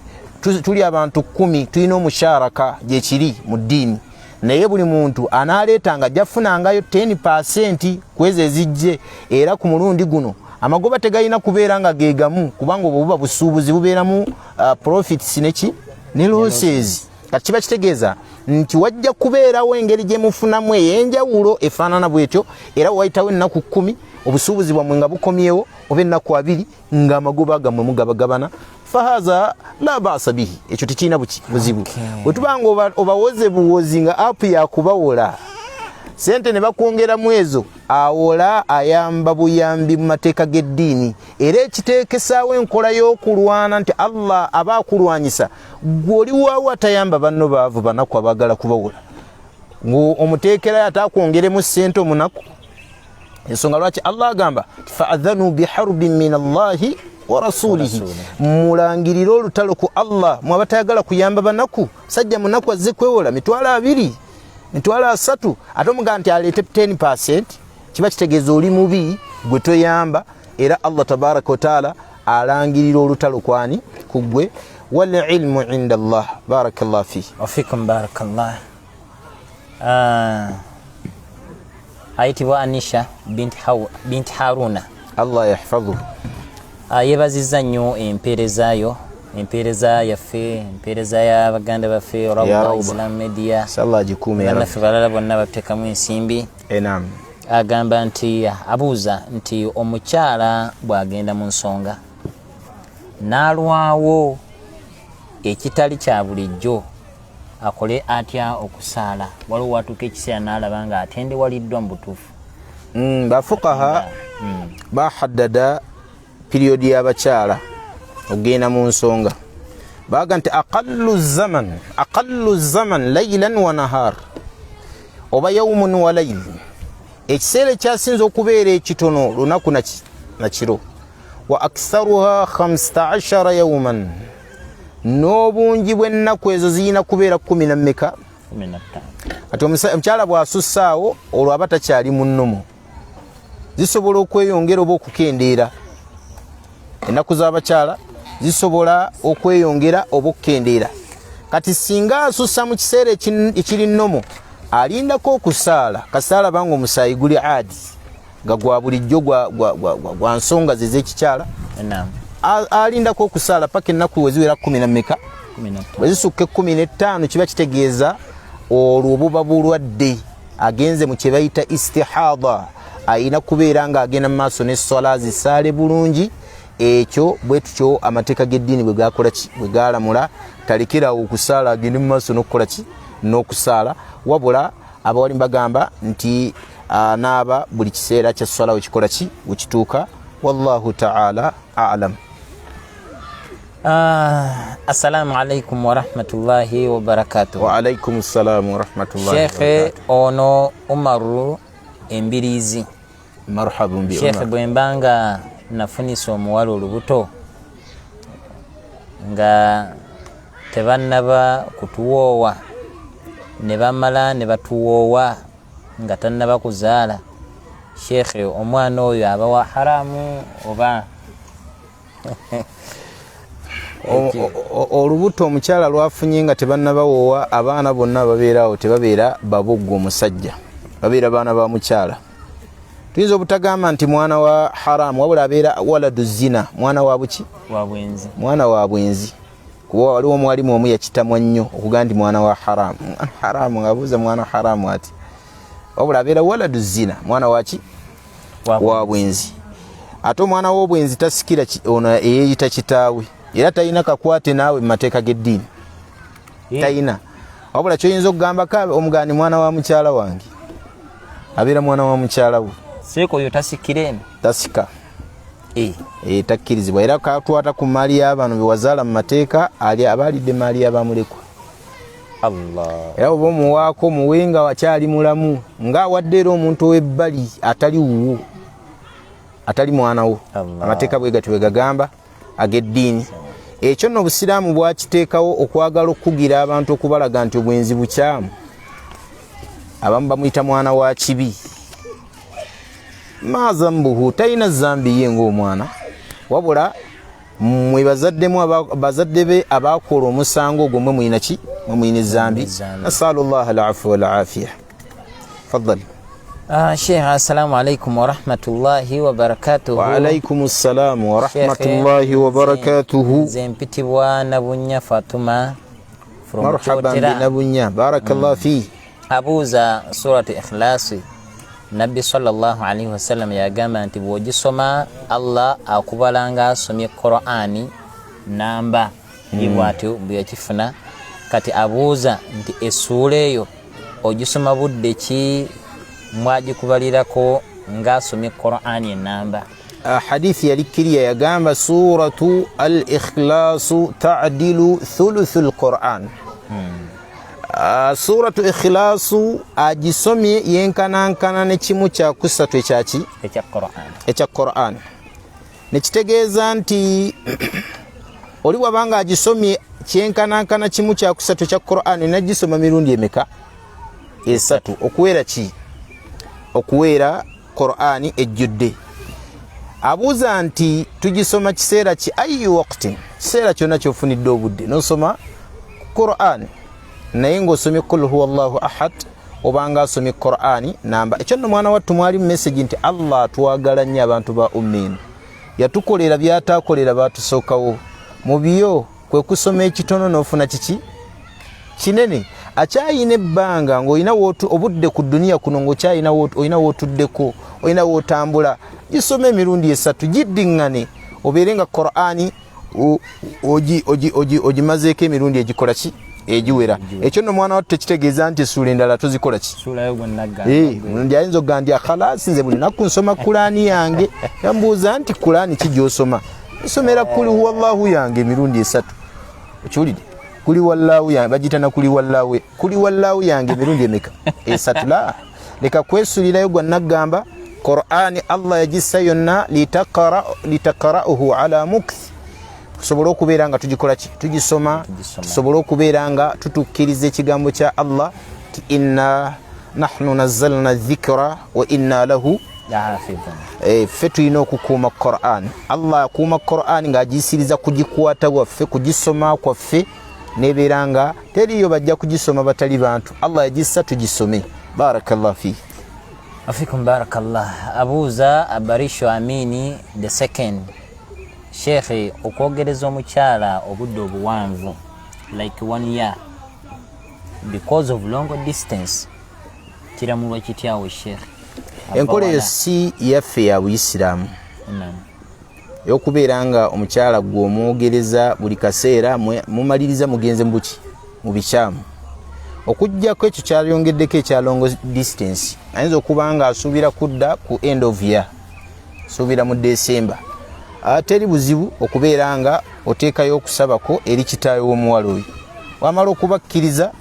tuli abantu 10 tulina omusharaka gyekiri mu ddiini naye buli muntu anaaleetanga jafunangayo 10% kweze ezijje era ku mulundi guno amagoba tegalina kubeera nga geegamu kubanga obwo buba busuubuzi bubeeramu profits ne losses kati kiba kitegeeza nti wajja kubeerawo engeri gye mufunamu ey'enjawulo efaanana bwetyo era wayitawo ennaku 10 obusuubuzi bwammwe nga bukomyewo oba ennaku 2 nga amagoba gammwe mugabagabana fahaza la baasa bihi ekyo tekirina buzibu bwe tubanga obawoze buwozi nga app yakubawola sente ne bakwongeramu ezo awola ayamba buyambi mu mateeka g'eddiini era ekiteekesaawo enkola y'okulwana nti Allah aba akulwanyisa gw'oli waawo atayamba banno baavu banaku abaagala kubawola omuteekerayo ataakwongeremu sente omunaku ensonga lwaki Allah agamba fa'adhanu biharbin min Allahi wa rasulihi mulangirire olutalo ku Allah mwabatayagala kuyamba banaku sajja munaku azze kwewola mitwalo 2 mitwalo 3 ate omugamba nti aleete 10% kiba kitegeeza oli mubi gwe toyamba era Allah tabaraka wa taala alangirira olutalo kwani kugwe wal ilmu inda Allah barakallahu fihi wa fikum barakallah ayitibwa Anisha binti Haruna Allah yahfadhuhu yebaziza nnyo empeereza yaffe empeereza y'abaganda baffe Rawda Islam Media naffe balala bonna bateekamu ensimbi enam agamba nti abuuza nti omukyala bw'agenda mu nsonga n'alwawo ekitali kya bulijjo akole atya okusaala waliwo watuuka ekiseera n'alaba nga atendewaliddwa mu butuufu bafuqaha bahaddada periodi y'abakyala ogenda mu nsonga baga nti aqallu zaman laylan wa nahar oba yawmun wa layl ekiseera ekyasinza okubeera ekitono lunaku nakiro wa aktharuha 15 yawman n'obungi bw'ennaku ezo ziyina kubeera 15 ati omukyala bw'asussaawo olwo aba takyali mu nnomo zisobola okweyongera oba okukendeera ennaku z'abakyala zisobola okweyongera oba okukendeera kati singa asussa mu kiseera ekiri nnomo alindako okusaala kasaala banga omusaayi guli adi nga gwa bulijjo gwa nsonga ze z'ekikyala alindako okusaala paka ennaku weziwera 10 bwe zisukka 15 kiba kitegeeza olwo buba bulwadde agenze mu kye bayita istihada ayina kubeera nga agenda mu maaso n'essola zisaale bulungi ekyo bwe tutyo amateeka g'eddiini bwe gakola ki bwe galamula talekerawo okusaala agende mu maaso n'okukola ki n'okusaala wabula abawali bagamba nti naaba buli kiseera kya swala wekikola ki wekituuka wallahu ta'ala a'lam. Assalamu alaikum wa rahmatullahi wa barakatuh. Wa alaikum assalam wa rahmatullahi wa barakatuh. Sheikh ono Umaru Embirizi. Marhaban bi Sheikh bwembanga nafunisa omuwala olubuto nga tebannaba kutuwoowa ne bamala ne batuwoowa nga tannaba kuzaala. Sheikh omwana oyo aba wa haramu oba olubuto omukyala lwafunye nga tebannabawoowa abaana bonna babeerawo tebabeera baboggo omusajja babeera baana ba mukyala. Tuyinza obutagamba nti mwana wa haramu wabula abeera waladu zina mwana wa buki mwana wa bwenzi kuba waliwo mwalimu omu yakitamwa nnyo okugamba nti mwana wa haramu haramu ng'abuuza mwana haramu ati wabula abeera waladu zina mwana waki wa bwenzi ate omwana w'obwenzi tasikira ono eyeeyita kitaawe era talina kakwate naawe mu mateeka g'eddiini talina wabula kyoyinza okugamba kabe omugani mwana wa mukyala wange abeera mwana wa mukyala we seeko oyo tasikira eno tasika takkirizibwa era katwata ku maali y'abantu be wazaala mu mateeka abaalidde maali y'abamulekwa era oba omuwaako muwe nga wakyali mulamu ng'awadde era omuntu ow'ebbali atali wuwo atali mwana wo amateeka bwe gatyo bwe gagamba ag'eddiini ekyo nno obusiraamu bwakiteekawo okwagala okukugira abantu okubalaga nti obwenzi bukyamu abamu bamuyita mwana wa kibi mazambuhu talina zambi ye ng'omwana wabula mwe bazadde be abaakola omusango ogwo mwe mulina ki mwe mulina zambi nasalullah alafu walafiya faddal Sheikh, assalamu alaikum wa rahmatullahi wa barakatuhu. Wa alaikum assalam wa rahmatullahi wa barakatuhu. Zempitibwa Nabunya Fatuma from marhaban bi Nabunya, barakallahu fi. Abuza surati Ikhlas. Nabi sallallahu alaihi wasallam yagamba nti bw'ogisoma Allah akubalanga asomye Qur'ani namba ibwatyo bwekifuna kati abuuza nti essuula eyo ogisoma budde ki mwagikubalirako ng'asomye Qur'ani enamba hadithi yalikiriya yagamba suratu al-Ikhlas ta'dilu thuluthul Qur'an. Suratu Ikhlas agisomye yenkanankana ne kimu kya kusatu ekya Qur'an. Nekitegeeza nti oli bwabanga agisomye kyenkanankana kimu kya kusatu ekya Qur'an nagisoma mirundi emeka esatu okuwera ki okuwera Qur'ani ejjudde. Abuuza nti tugisoma kiseera ki ayi waqtin kiseera kyonna kyofunidde obudde nosoma Qur'an naye ng'osomye kul huwa Allahu ahad obanga asomye Qur'ani namba ekyo nno mwana wattu mwali mu message nti Allah twagala nnyo abantu ba ummin yatukolera byataakolera baatusookawo mu byo kwe kusoma ekitono n'ofuna kiki kinene akyayina ebbanga ng'olina obudde ku duniya kuno ng'okyayina olina wootuddeko olina wootambula gisome emirundi esatu giddiŋŋane obeere nga Qur'ani ogimazeeko emirundi egikola ki egiwera ekyo nno mwana wattu tekitegeeza nti essuula endala tozikola ki mundi ayinza okugamba nti akhalasi nze buli naku nsoma Qur'ani yange yambuuza nti Qur'ani ki gy'osoma nsomera kuli huwa Allahu yange emirundi esatu okiwulidde kuli wallahu yange bagitana kuli wallahu yange emirundi emeka esatu la leka kwesulirayo gwa nagamba Qur'ani Allah yagissa yonna litaqra'uhu ala mukth tusobole okubeera nga tugikola ki tugisoma tusobole okubeera nga tutukkiriza ekigambo kya Allah ti inna nahnu nazzalna dhikra wa inna lahu lahafidhun. Ffe tulina okukuuma Qur'an. Allah akuuma Qur'an ng'agisiriza kugikwata waffe kugisoma kwaffe nebeera nga teriyo bajja kugisoma batali bantu. Allah yagissa tugisome. Barakallahu fi. Afikum barakallah. Abuuza Abarisho Amini the second. Sheikh, okwogereza omukyala obudde obuwanvu like 1 year because of long distance kiramulwa kityawo Sheikh? Enkola eyo si yaffe ya Buyisiraamu y'okubeera nga omukyala gwe omwogereza buli kaseera mumaliriza mugenze mubuki mu bikyamu okujjako ekyo kyayongeddeko ekya long distance ayinza okuba nga asuubira kudda ku end of year suubira mu December teri buzibu okubeera nga oteekayo okusabako eri kitaawe w'omuwala oyo wamala okubakkiriza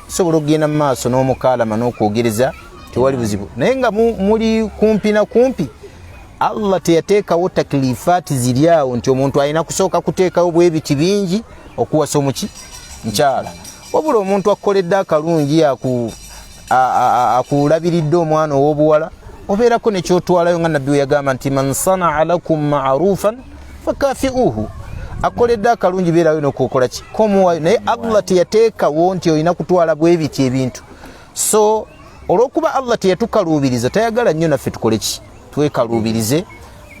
sobola okugenda mu maaso n'omukaalama n'okwogereza tewali buzibu naye nga muli kumpi na kumpi Allah teyateekawo taklifaati ziri awo nti omuntu alina kusooka kuteekawo bwebiti bingi okuwasa omuki nkyala wabula omuntu akukoledde akalungi akulabiridde omwana ow'obuwala obeerako nekyotwalayo nga nabbi we yagamba nti man sanaa lakum ma'rufan fakafi'uhu akoledde akalungi beerayo n'okukola ki komuwayo naye Allah teyateekawo nti olina kutwala bwebiti ebintu so olw'okuba Allah teyatukaluubiriza tayagala nnyo naffe tukole ki twekaluubirize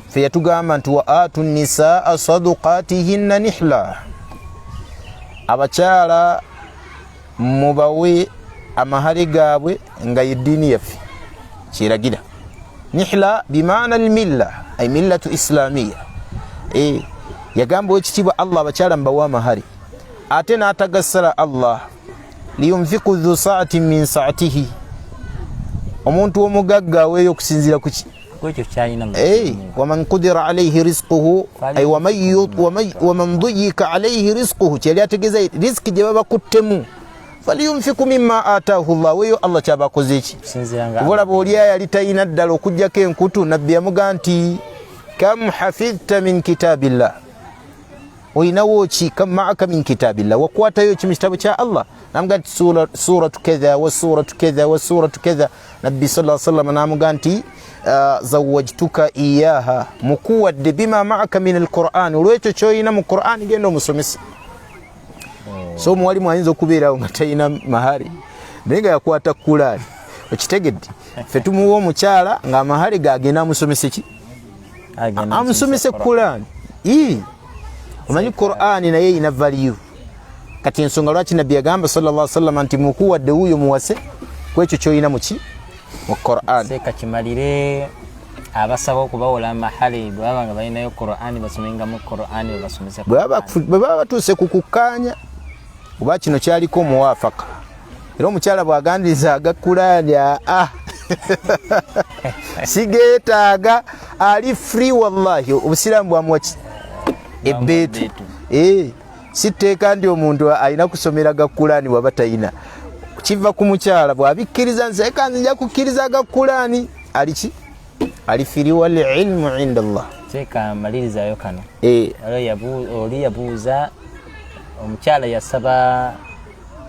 ffe yatugamba nti wa atu nisaa sadukatihinna nihla abakyala mubawe amahale gaabwe nga yeddiini yaffe kiragira. Nihla bimaana almilla ay millatu islamiyya. Yagamba ekitibwa Allah abakyala mbawa mahari ate n'atagassala Allah liyunfiqu dhu sa'atin min sa'atihi omuntu omugagga aweeyo okusinziira ku kwekyo kyalina waman qudira alayhi rizquhu ay waman duyika alayhi rizquhu kyali ategeeza riziki gye babakuttemu faliyunfiqu mimma ataahu Allah weeyo Allah kyabakoze eki olaba oli ayali talina ddala okuggyako enkutu nabbi yamuga nti kam hafidhta min kitabillah oyinawo ki kam maaka min kitabillah wakwatayo ki mu kitabu kya Allah namuga nti suratu kadha wa suratu kadha wa suratu kadha nabbi sallallahu alaihi wasallam namuga nti zawajtuka iyaha mukuwadde bima maaka min alquran olwekyo kyoyina mu Qur'an genda omusomesa. So muwalimu ayinza okubeerawo nga talina mahari naye nga yakwata Qur'an okitegedde ffe tumuwa omukyala nga amahari gagenda amusomesa ki amusomese Qur'an. Omanyi Qur'an naye ina value kati ensonga lwaki nabbi yagamba sallallahu alaihi wasallam nti mukuwadde huyo muwase kwekyo kyoyina muki mu Qur'an. Seka kimalire abasaba okubawola mahali bwaba nga balinayo Qur'an basomenga mu Qur'an basomesa bwaba batuuse kukukkaanya oba kino kyaliko muwafaka era omukyala bwagandiriza aga Qur'an sigeetaaga ali free wallahi obusiraamu bwamuwaki ebbeetu siteeka ndi omuntu alina kusomera ga Qur'an waba talina kiva ku mukyala bwabikkiriza nseka nzija kukkiriza ga Qur'an aliki ali firi wal ilmu inda Allah. Seka malirizayo kano oli yabuuza omukyala yasaba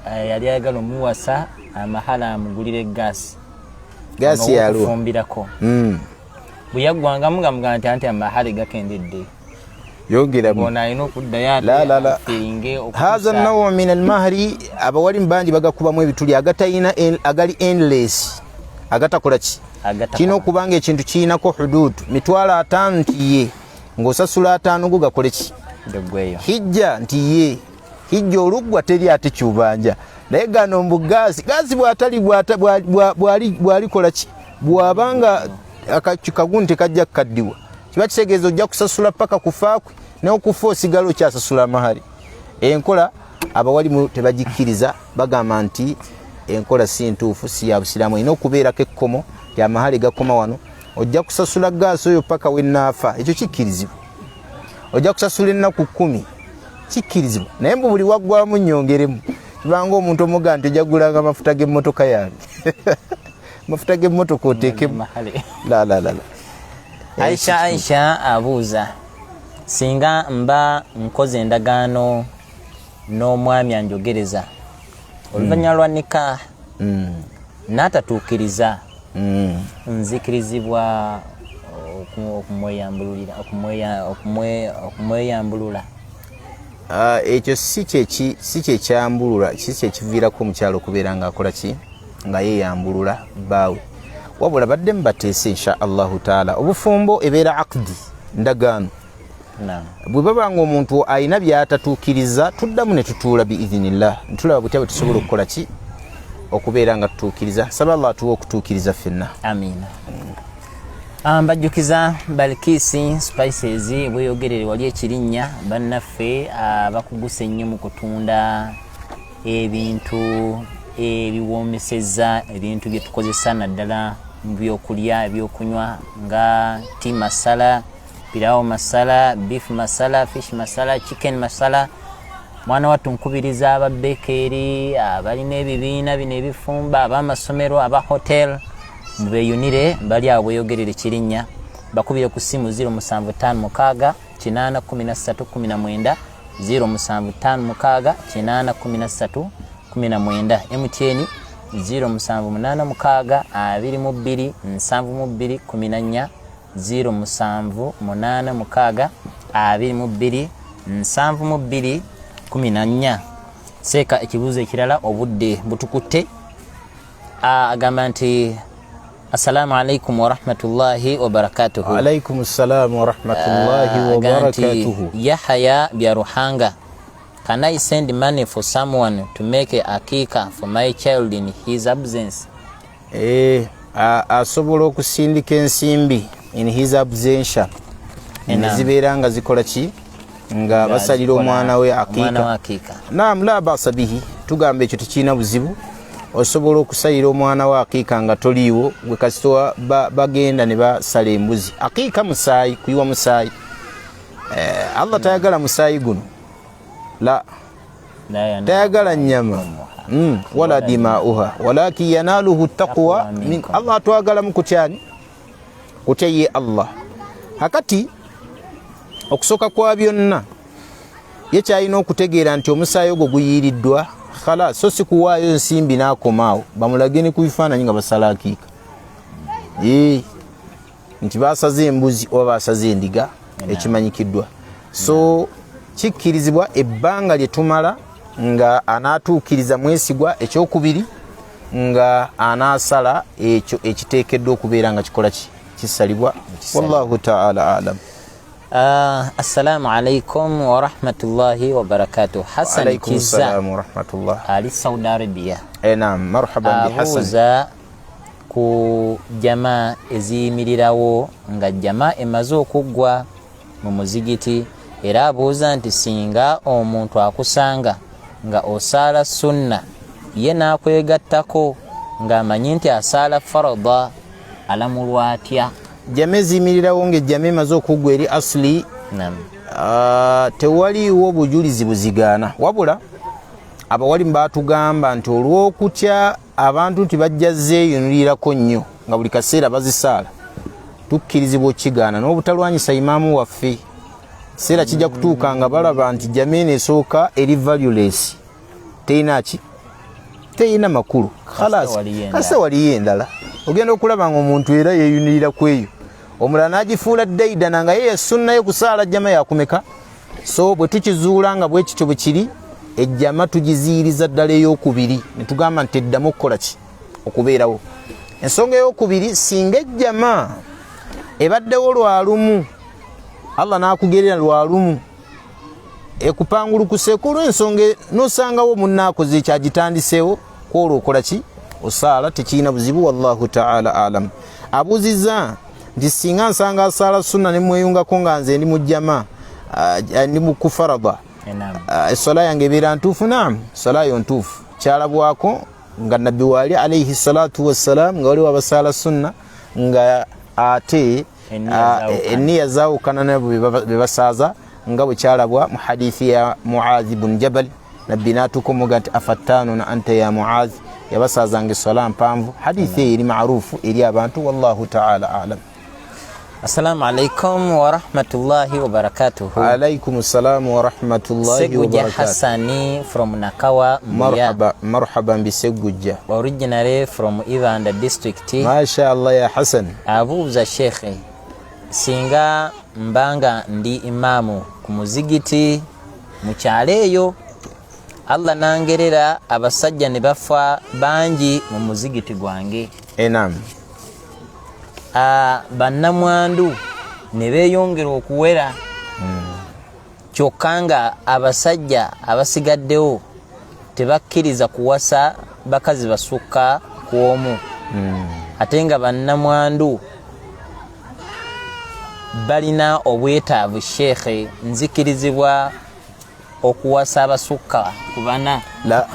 yali ayagala omuwasa amahala amugulire gaasi yalwo okufumbirako bwe yaggwangamu nga mugamba nti amahali gakendedde yongera bona ino kuddayo la haza nawo min almahri abawali mbanji bagakubamu ebituli agatayina agali endless agatakola ki kino kubanga ekintu kiinako hudud mitwala 5 ntiye ng'osasula 5 go gakole ki hijja ntiye hijja olugwa teri ate kyubanja naye gano mbugaasi gaasi bwalikola ki bwabanga akakagunti kajja kaddiwa kiba kitegeeza ojja kusasula paka kufaakwe n'okufa osigala okyasasula amahari. Enkola abawalimu tebagikkiriza bagamba nti enkola si ntuufu si ya busiraamu erina okubeerako ekkomo lya mahari gakoma wano ojja kusasula gaasi oyo paka wennaafa ekyo kikkirizibwa ojja kusasula ennaku 10 kikkirizibwa naye mbu buli waggwamu nnyongeremu kibanga omuntu omuga nti ojja kugulanga amafuta g'emmotoka yange amafuta g'emmotoka oteekemu la Aisha abuuza singa mba nkoze endagaano n'omwami anjogereza oluvannyuma lwa nikah n'atatuukiriza nzikirizibwa okumweyambulula. Ekyo si kyekyambulula si kyekiviirako omukyalo okubeera ng'akola ki nga yeeyambulula bbaawe wabula badde mubateese insha Allahu taala obufumbo ebeera aqdi ndagaano bwe baba nga omuntu alina byatatuukiriza tuddamu ne tutuula biidhinillah ntulaba butya bwe tusobola okukola ki okubeera nga tutuukiriza saba Allah atuwa okutuukiriza ffenna amiina. Mbajjukiza Balkisi Spices bweyogerere wali ekirinnya bannaffe bakuguse nnyo mu kutunda ebintu ebiwoomeseza ebintu bye tukozesa naddala mu byokulya ebyokunywa nga tea masala, pilau masala, beef masala, fish masala, chicken masala. Mwana wattu nkubiriza ababeekeri abalina ebibiina bino ebifumba ab'amasomero aba hotel mubeyunire bali awo bweyogerere kirinnya bakubire ku ssimu 0756 813 17 0756 813 MTN 0786 22 72 14 0786 22 72 14. Seeka ekibuuzo ekirala obudde butukutte agamba nti assalamu alaikum wa rahmatullahi wa barakatuhu. Wa alaikum assalam wa rahmatullahi wa barakatuhu. Yahya Byaruhanga, can I send money for someone to make a akika for my child in his absence? asobola okusindika ensimbi in his absentia zibeera nga zikola ki nga basalira omwana we akiika. Naam, la basa bihi, tugamba ekyo tekiina buzibu. Osobola okusalira omwana we akiika nga toliiwo, gwe kasitowa bagenda ne basala embuzi. Akiika musaayi, kuyiwa musaayi. Allah tayagala musaayi guno, la tayagala nnyama wala dimauha walakin yanaluhu taqwa minkum. Allah atwagala mukutyani kutya ye Allah. Hakati okusoka kwa byonna ye kyalina okutegeera nti omusaayi ogwo guyiiriddwa khala, so si kuwaayo nsimbi n'akomaawo bamulage ne ku bifaananyi nga basala akiika nti basaze embuzi oba basaze endiga, ekimanyikiddwa. So kikkirizibwa ebbanga lye tumala nga anaatuukiriza mwesigwa, ekyokubiri nga anaasala ekyo ekiteekeddwa okubeera nga kikola kisalibwa. Wallahu ta'ala alam. Assalamu alaikum wa rahmatullahi wa barakatuh. Hassan Kiza wa rahmatullah ali Saudi Arabia. Naam, marhaban bi Hassan. Abuuza ku jamaa eziyimirirawo nga jamaa emaze okuggwa mu muzigiti, era abuuza nti singa omuntu akusanga nga osaala sunna ye n'akwegattako ng'amanyi nti asaala farada, alamulwa atya? Jamaa eziyimirirawo ng'ejjamaa emaze okuggwa eri asli, tewaliiwo bujulizi buzigaana, wabula abawalimu baatugamba nti olw'okutya abantu nti bajja zeeyunirirako nnyo nga buli kaseera bazisaala, tukkirizibwa okigaana n'obutalwanyisa imaamu waffe. Seera kijja kutuuka nga balaba nti jamaa eno esooka eri valueless, teyina makulu, kasa waliyo endala. Ogenda okulaba nga omuntu era yeeyunirira ku eyo, omulala n'agifuula daidana nga ye sunnayo kusaala jamaa yakumeka. So bwe tukizuula nga bwe kityo bwe kiri, ejjama tugiziyiriza ddala ey'okubiri, ne tugamba nti eddamu okukola ki? Okubeerawo. Ensonga ey'okubiri, singa ejjama ebaddewo lwa lumu, Allah n'akugerera lwa lumu, ekupangulukuseeko olw'ensonga n'osangawo munnaakoze ekyagitandiseewo, kwolwo okola ki? Osaala, tekiina buzibu. Wallahu ta'ala alam. Abuuzizza nti singa nsanga asaala sunna ne mweyungako nga nze ndi mu jjama, ndi mu kufarada, essola yange ebeera ntuufu? Naam, essola yo ntuufu. Kyalabwako nga nabbi waali alayhi salatu wassalam nga waliwo abasaala sunna nga ate enniya zaawukana nabo be basaaza, nga bwe kyalabwa mu hadithi ya Muadh ibn Jabal. Nabbi n'atukomoga nti afattaanuna anta ya Muadh, yabasaazanga essola mpanvu. Hadithi eyo eri maarufu eri abantu. Wallahu ta'ala alam. Assalamu alaikum wa rahmatullahi wa barakatuh. Alaikum assalam wa rahmatullahi wa barakatuh. Hassani from Nakawa, marhaban bi Segujja. Originally from Ivanda district. Masha Allah ya Hassan. Abuuza shekhe, singa mbanga ndi imamu ku muzigiti mu kyalo eyo, Allah nangerera abasajja ne bafa bangi mu muzigiti gwange. Naam. Bannamwandu ne beeyongera okuwera, kyokka nga abasajja abasigaddewo tebakkiriza kuwasa bakazi basukka ku omu, ate nga bannamwandu balina obwetaavu. Sheekhe, nzikirizibwa okuwasa abasukka ku bana? La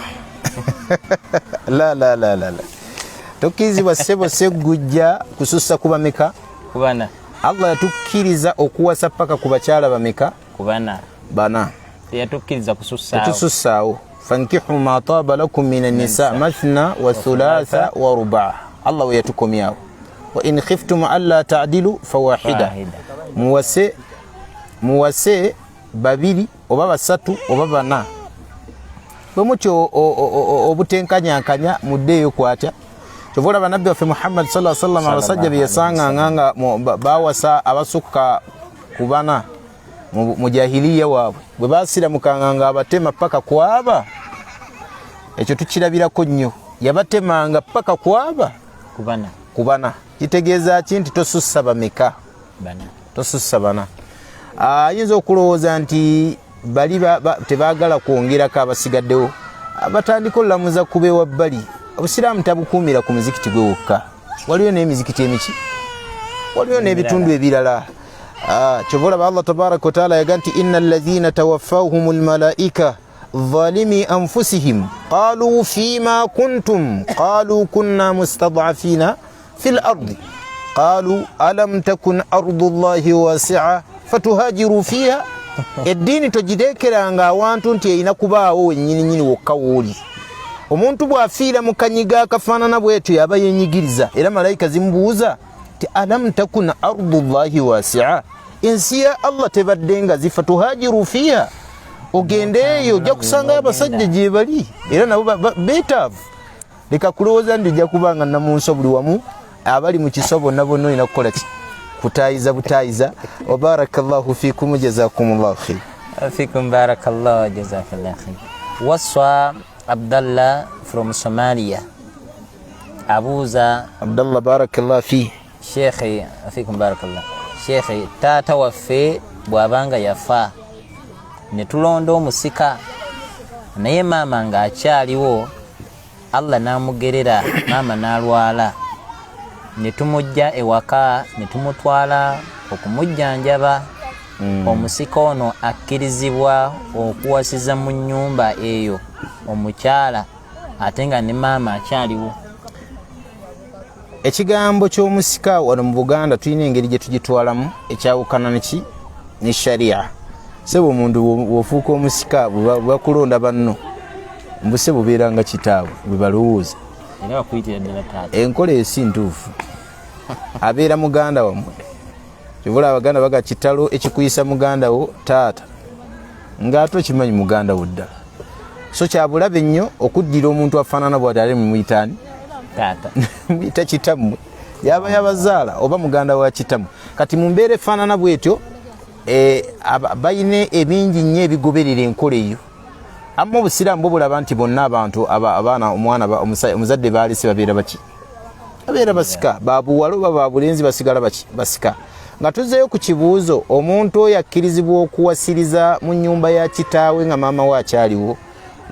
tokkirizibwa ssebo Segujja kusussa ku bameka? Ku bana. Allah yatukkiriza okuwasa paka ku bakyala bameka? Ku bana. Bana. Yatukkiriza kusussaawo. Tetusussaawo. Fankihu ma taaba lakum min an-nisa mathna wa thulatha wa ruba'. Allah we yatukomyawo. Wa in khiftum alla ta'dilu fawahida. Muwase babiri oba basatu oba bana. Bwemutyo obutenkanyankanya muddeeyo kwatya. Kyovula banabbi waffe Muhammad sallallahu alaihi wasallam abasajja be yasanganga nga bawasa abasukka ku bana mu jahiliya waabwe, bwe basiramukanga nga abatema paka kwaba. Ekyo tukirabirako nnyo, yabatemanga paka kwaba ku bana. Kitegeeza ki? Nti tosussa bameka? Tosussa bana. Ayinza okulowooza nti bali tebaagala kwongerako abasigaddewo, batandika olulamuza kubeewa bbali. Obusiraamu tabukuumira ku muzikiti gwe wokka, waliyo n'emizikiti emiki waliyo n'ebitundu ebirala kyobola Allah tabaraka wa taala yaga nti inna alladhina tawaffahum almalaika ظالمي أنفسهم قالوا فيما كنتم قالوا كنا مستضعفين في الأرض قالوا ألم تكن أرض الله واسعة فتهاجروا فيها الدين تجدكرا nga awantu nti erina kubaawo wennyini wokka wooli omuntu bw'afiira mu kanyiga akafaanana bwetyo yaba yenyigiriza era malayika zimubuuza ti alam takun ardu llahi wasi'a ensi ya Allah tebadde nga zifa tuhajiru fiha ogendeeyo ojja kusanga abasajja gye bali era nabo beetaavu leka kulowooza ndi ojja kubanga namunso buli wamu abali mu kiso bonna bonna olina kukola ki kutaayiza butaayiza wa barakallahu fikum jazakumullahu khair fikum barakallahu jazakallahu khair waswa Abdallah from Somalia abuuza Abdallah barakallahu fi Sheikh fikum barakallah Sheikh taata waffe bw'abanga yafa ne tulonda omusika naye maama ng'akyaliwo Allah n'amugerera maama n'alwala ne tumujja ewaka ne tumutwala okumujjanjaba omusika ono akkirizibwa okuwasiza mu nnyumba eyo omukyala ate nga ne maama akyaliwo. Ekigambo ky'omusika wano mu Buganda tulina engeri gye tugitwalamu ekyawukana neki ne sharia. Sebo omuntu wofuuka omusika bakulonda banno mbuse bubeera nga kitaawe bwe balowooza era bakuyitira ddala taata enkola esi ntuufu abeera muganda wammwe kibula abaganda baga kitalo ekikuyisa muganda wo taata ng'ate okimanyi muganda wo ddala so kyabulabe nnyo okuddira omuntu afaanana bw'ati ale mumuyitaani taata muyita kitammwe yaba yabazaala oba muganda wa kitammwe kati mu mbeera efaanana bw'etyo bayine ebingi nnyo ebigoberera enkola eyo amma obusiraamu bulaba nti bonna abantu abaana omwana omuzadde baalese babeera baki babeera basika babuwalo oba babulenzi basigala baki basika nga tuzeeyo ku kibuuzo omuntu oyo akkirizibwa okuwasiriza mu nnyumba ya kitaawe nga maama we akyaliwo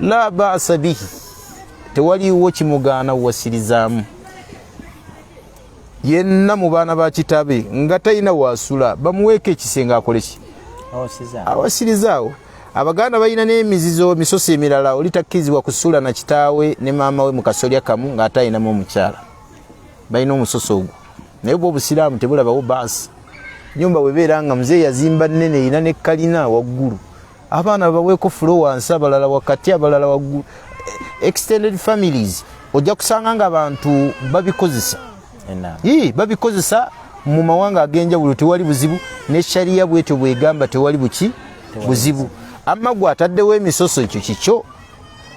la baasa bihi tewaliwo kimugaana wuwasirizaamu yenna mu baana ba kitabe nga talina waasula bamuweeko ekisenge akole ki awasirizaawo. Abaganda balina n'emizizo misoso emirala oli takkirizibwa kusula na kitaawe ne maama we mu kasolya kamu ng'ate alinamu omukyala balina omusoso ogwo naye bwe obusiraamu tebulabawo baasi nyumba webeera nga muzeeyi yazimba nnene erina ne kalina waggulu abaana baweeko fulo wansi abalala wakati abalala waggulu extended families ojja kusanga nga abantu babikozesa babikozesa mu mawanga ag'enjawulo tewali buzibu ne sharia bwetyo bwegamba tewali buzibu amma gwe ataddewo emisoso ekyo kikyo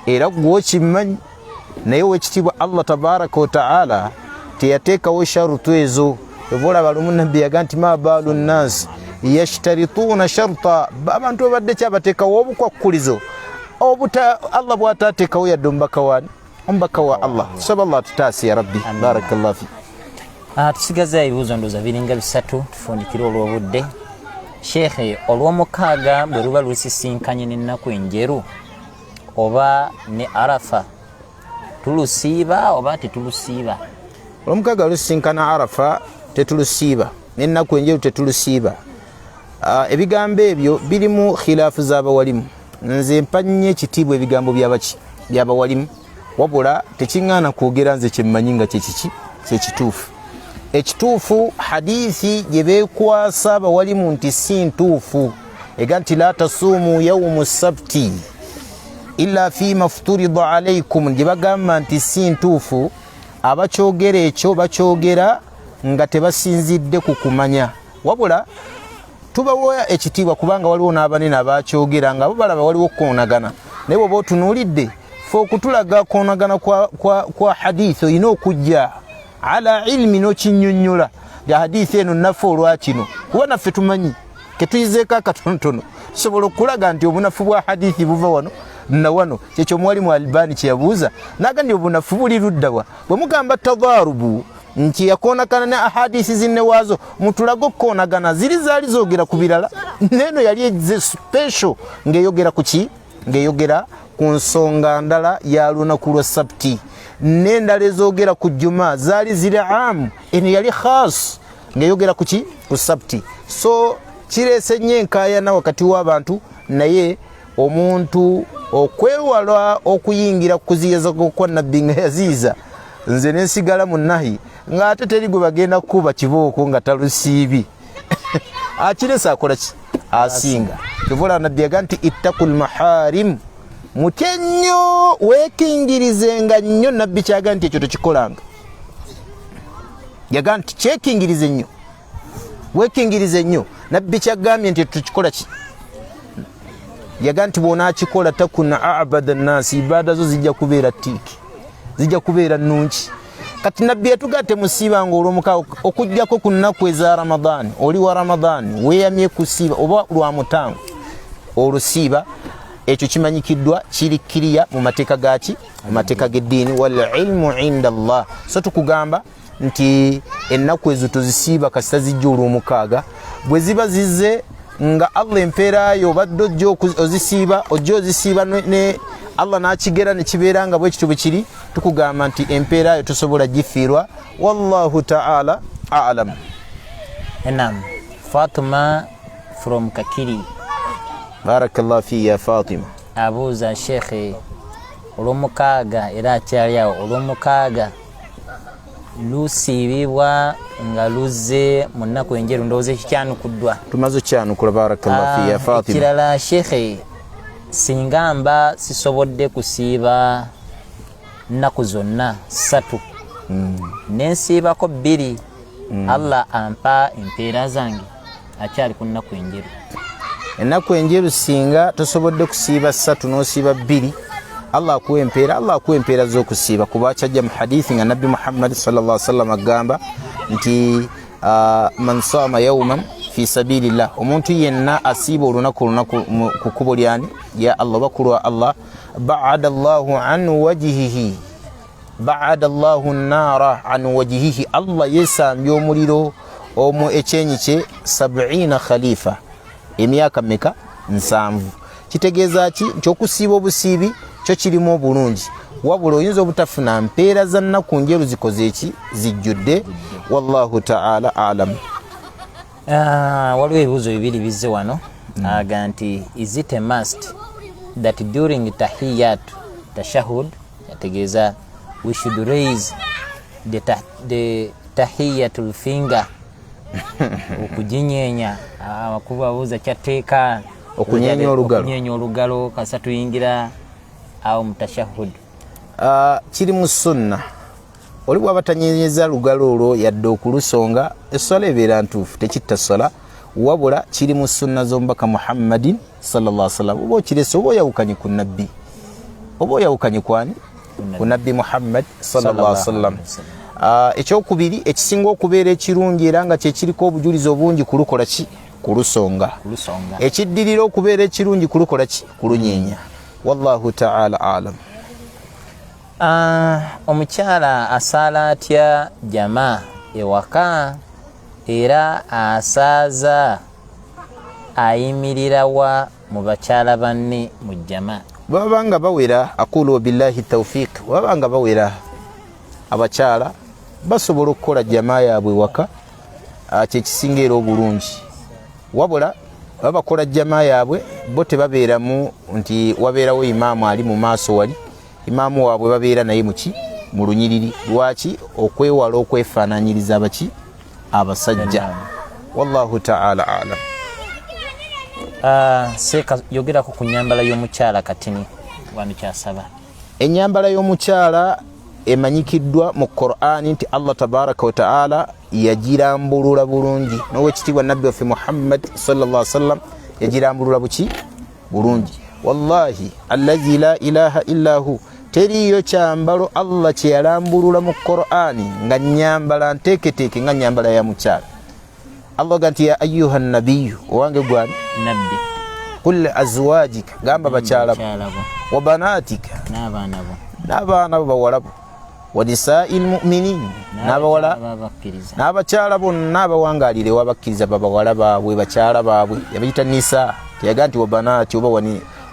era gwokimanyi naye wekitiibwa Allah tabaraka wa taala teyateekawo sharutu ezo ebolaba lumu nabbi yaga nti ma baalu nnansi yashtarituuna sharta abantu babadde kyabateekawo obukwakkulizo Allah bw'ataateekawo yadde omubaka wa Allah tusaba Allah tutaasi ya rabbi barakallahu fi. Tusigaza ebibuuzo ndooza biringa bisatu tufundikire olw'obudde. Sheikh olw'omukaaga bwe luba lusisinkanye n'ennaku enjeru oba ne Arafa tulusiiba oba tetulusiiba? Olw'omukaaga lusisinkana Arafa tetulusiiba n'ennaku enjeru tetulusiiba. Ebigambo ebyo birimu khilaafu z'abawalimu. Nze mpanye ekitiibwa ebigambo by'abawalimu wabula tekiŋŋaana kwogera nze kyemmanyi nga kyekituufu. Ekituufu hadithi gye beekwasa abawalimu nti si ntuufu ega nti la tasuumu yawmu sabti illa fima fturida alaikum gye bagamba nti si ntuufu abakyogera ekyo bakyogera nga tebasinzidde ku kumanya wabula tubawa ekitiibwa kubanga waliwo n'abanene abakyogera nga bo balaba waliwo koonagana naye bw'oba otunuulidde fe okutulaga koonagana kwa hadithi olina okujja ala ilmi n'okinnyonnyola ya hadithi eno naffe olwakino kuba naffe tumanyi ketuyizeeko akatonotono tusobola okulaga nti obunafu bwa hadithi buva wano na wano kyekyo Mwalimu Albani kye yabuuza naga nti obunafu buli luddawa bwe mugamba tadaarubu nti yakoonagana ne ahadisi zinne waazo mutulaga okukoonagana ziri zaali zoogera ku birala neeno yali special ng'eyogera ku ki ng'eyogera ku nsonga ndala ya lunaku lwa sabti, n'endala ezoogera ku juma zaali ziri amu, eno yali khas ng'eyogera ku ki? Ku sabti. So kireese nnyo enkaayana wakati w'abantu, naye omuntu okwewala okuyingira kuziyiza kwa nabbi nga yaziiza, nze nensigala mu nahi ng'ate teri gwe bagenda kukuba kibooko nga talusiibi akirese akola ki? Asinga. Kivula nabbi yaga nti ittakul maharim, mutye nnyo weekingirizenga nnyo. Nabbi kyaga nti ekyo tokikolanga, yaga nti kyekingirize nnyo, weekingirize nnyo. Nabbi kyagambye nti tukikola ki? Yaga nti bw'onaakikola takuna abada nnaasi, ibaada zo zijja kubeera tiiki, zijja kubeera nnungi. Kati nabbi yatuga temusiibanga olw'omukaaga okuggyako ku nnaku eza Ramadaani. Oli wa Ramadaani weeyamye kusiiba oba lwa mutango, olusiiba ekyo kimanyikiddwa kiri kiriya mu mateeka gaki? Mu mateeka g'eddiini. Wal ilmu inda Allah. So tukugamba nti ennaku ezo tozisiiba kasita zijja olw'omukaaga. Bwe ziba zizze nga Allah empeerayo obadde ojja ozisiiba ne Allah n'akigera ne kibeera nga bwe kityo bwe kiri, tukugamba nti empeerayo tosobola gifiirwa. Wallahu ta'ala a'lam. Naam. Fatima from Kakiri. Barakallahu fi ya Fatima. Abuuza Sheikh, olw'omukaaga era akyali awo, olw'omukaaga lusiibibwa nga luzze mu nnaku enjeru, ndowooza ekikyanukuddwa. Tumaze okyanukula. Barakallahu fi ya Fatima. Ekirala Sheikh, singa mba sisobodde kusiiba nnaku zonna 3 nensiibako 2, Allah ampa empeera zange, akyali ku nnaku enjeru. Ennaku enjeru singa tosobodde kusiiba 3 n'osiiba 2, Allah akuwa empeera. Allah akuwa empeera z'okusiiba, kuba kyajja mu hadithi nga Nabbi Muhammad sallallahu alaihi wasallam agamba nti man saama yawman fi sabilillah, omuntu yenna asiiba olunaku ku kkubo lyani ya Allah bakulwa Allah, ba'ada Allahu an wajhihi, ba'ada Allahu an-nara an wajhihi, Allah yesambye omuliro omu ekyenyi kye 70 khalifa, emyaka meka? 7. Kitegeeza ki? Nti okusiiba obusiibi kyo kirimu obulungi, wabula oyinza obutafuna mpeera za nnaku njeru zikoze eki? Zijjudde. Wallahu ta'ala a'lam. Waliwo ebibuuzo bibiri bizze wano. Aga nti is it a must that during tashahud, yategeeza we should raise the tahiyatul finger okujinyeenya. Abakuba abuuza kyateeka okunyeenya olugalo kasa tuyingira awo mu tashahud. Kiri mu sunna, oli bw'aba tanyenyeza lugalo olwo yadde okulusonga, essala ebeera ntuufu, tekitta ssala, wabula kiri mu sunna z'omubaka Muhammadin sallallahu alaihi wasallam. Oba okirese oba oyawukanye ku nabbi, oba oyawukanye kwani? Ku nabbi Muhammad sallallahu alaihi wasallam. Ekyokubiri ekisinga okubeera ekirungi era nga kyekiriko obujulizi obungi kulukola ki? Kulusonga. Ekiddirira okubeera ekirungi kulukola ki? Kulunyeenya. Wallahu ta'ala a'lam. Omukyala asaala atya jamaa ewaka era asaaza ayimirira wa mu bakyala banne mu jamaa? Babanga bawera, aqulu billahi tawfiq, babanga bawera abakyala basobola okukola jamaa yaabwe waka, kyekisinga era obulungi. Wabula babakola jamaa yaabwe bo tebabeeramu nti wabeerawo imaamu ali mu maaso wali, imaamu waabwe babeera naye muki? Mu lunyiriri. Lwaki? Okwewala okwefaananyiriza abaki? Abasajja. Wallahu ta'ala a'lam. Seeka yogerako ku nnyambala y'omukyala katini wano kyasaba. Ennyambala y'omukyala emanyikiddwa mu Qur'ani nti Allah tabaraka wa ta'ala yagirambulula bulungi, n'owekitiibwa nabbi waffe Muhammad sallallahu alaihi wasallam yagirambulula buki? Bulungi. Wallahi allazi la ilaha illa hu, teriyo kyambalo Allah kye yalambulula mu Qur'ani nga nnyambala nteeketeeke nga nnyambala ya mukyala. Allah ganti ya ayyuha nabiyyu, owange gwani nabbi, qul azwajika, gamba bakyala bo, wa banatika, n'abaana bo bawala bo, wa nisa'il mu'minin, n'abawala n'abakyala bonna abawangalire wabakkiriza babawala baabwe bakyala baabwe, yabayita nisa, teyaga nti wa banati oba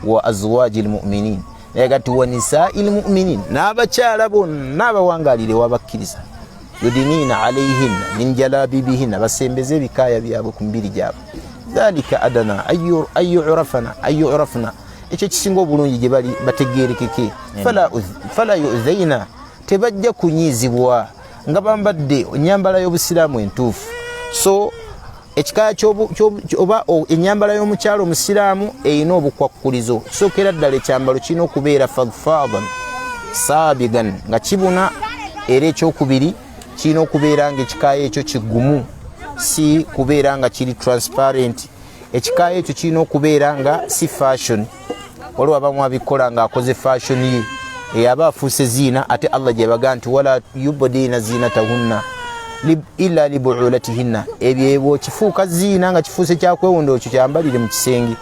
wa azwajil mu'minin yagati wa nisa'il mu'minin n'abakyala bonna abawangalire wabakkiriza yudinina alayhin min jalabibihin basembeze bikaya byabo ku mbiri gyabo dhalika adana ayyurafna ekyo kisinga obulungi gye bali bategeerekeke fala yu'zaina tebajja kunyizibwa nga bambadde ennyambala y'obusiraamu entuufu. So ekikaya oba ennyambala y'omukyalo omusiraamu erina obukwakkulizo. Kisookera ddala ekyambalo kirina okubeera fadfadan saabigan nga kibuna, era ekyokubiri kirina okubeera nga ekikaya ekyo kigumu, si kubeera nga kiri transparent. Ekikaya ekyo kirina okubeera nga si fashion, waliwo abamu abikola ng'akoze fashion ye aba afuuse ziina, ate Allah gye baga nti wala yubdina zinatahunna illa libuulatihinna. Ebyo kifuuka ziina nga kifuuse kyakwewunda, ekyo kyambalire mu kisenge.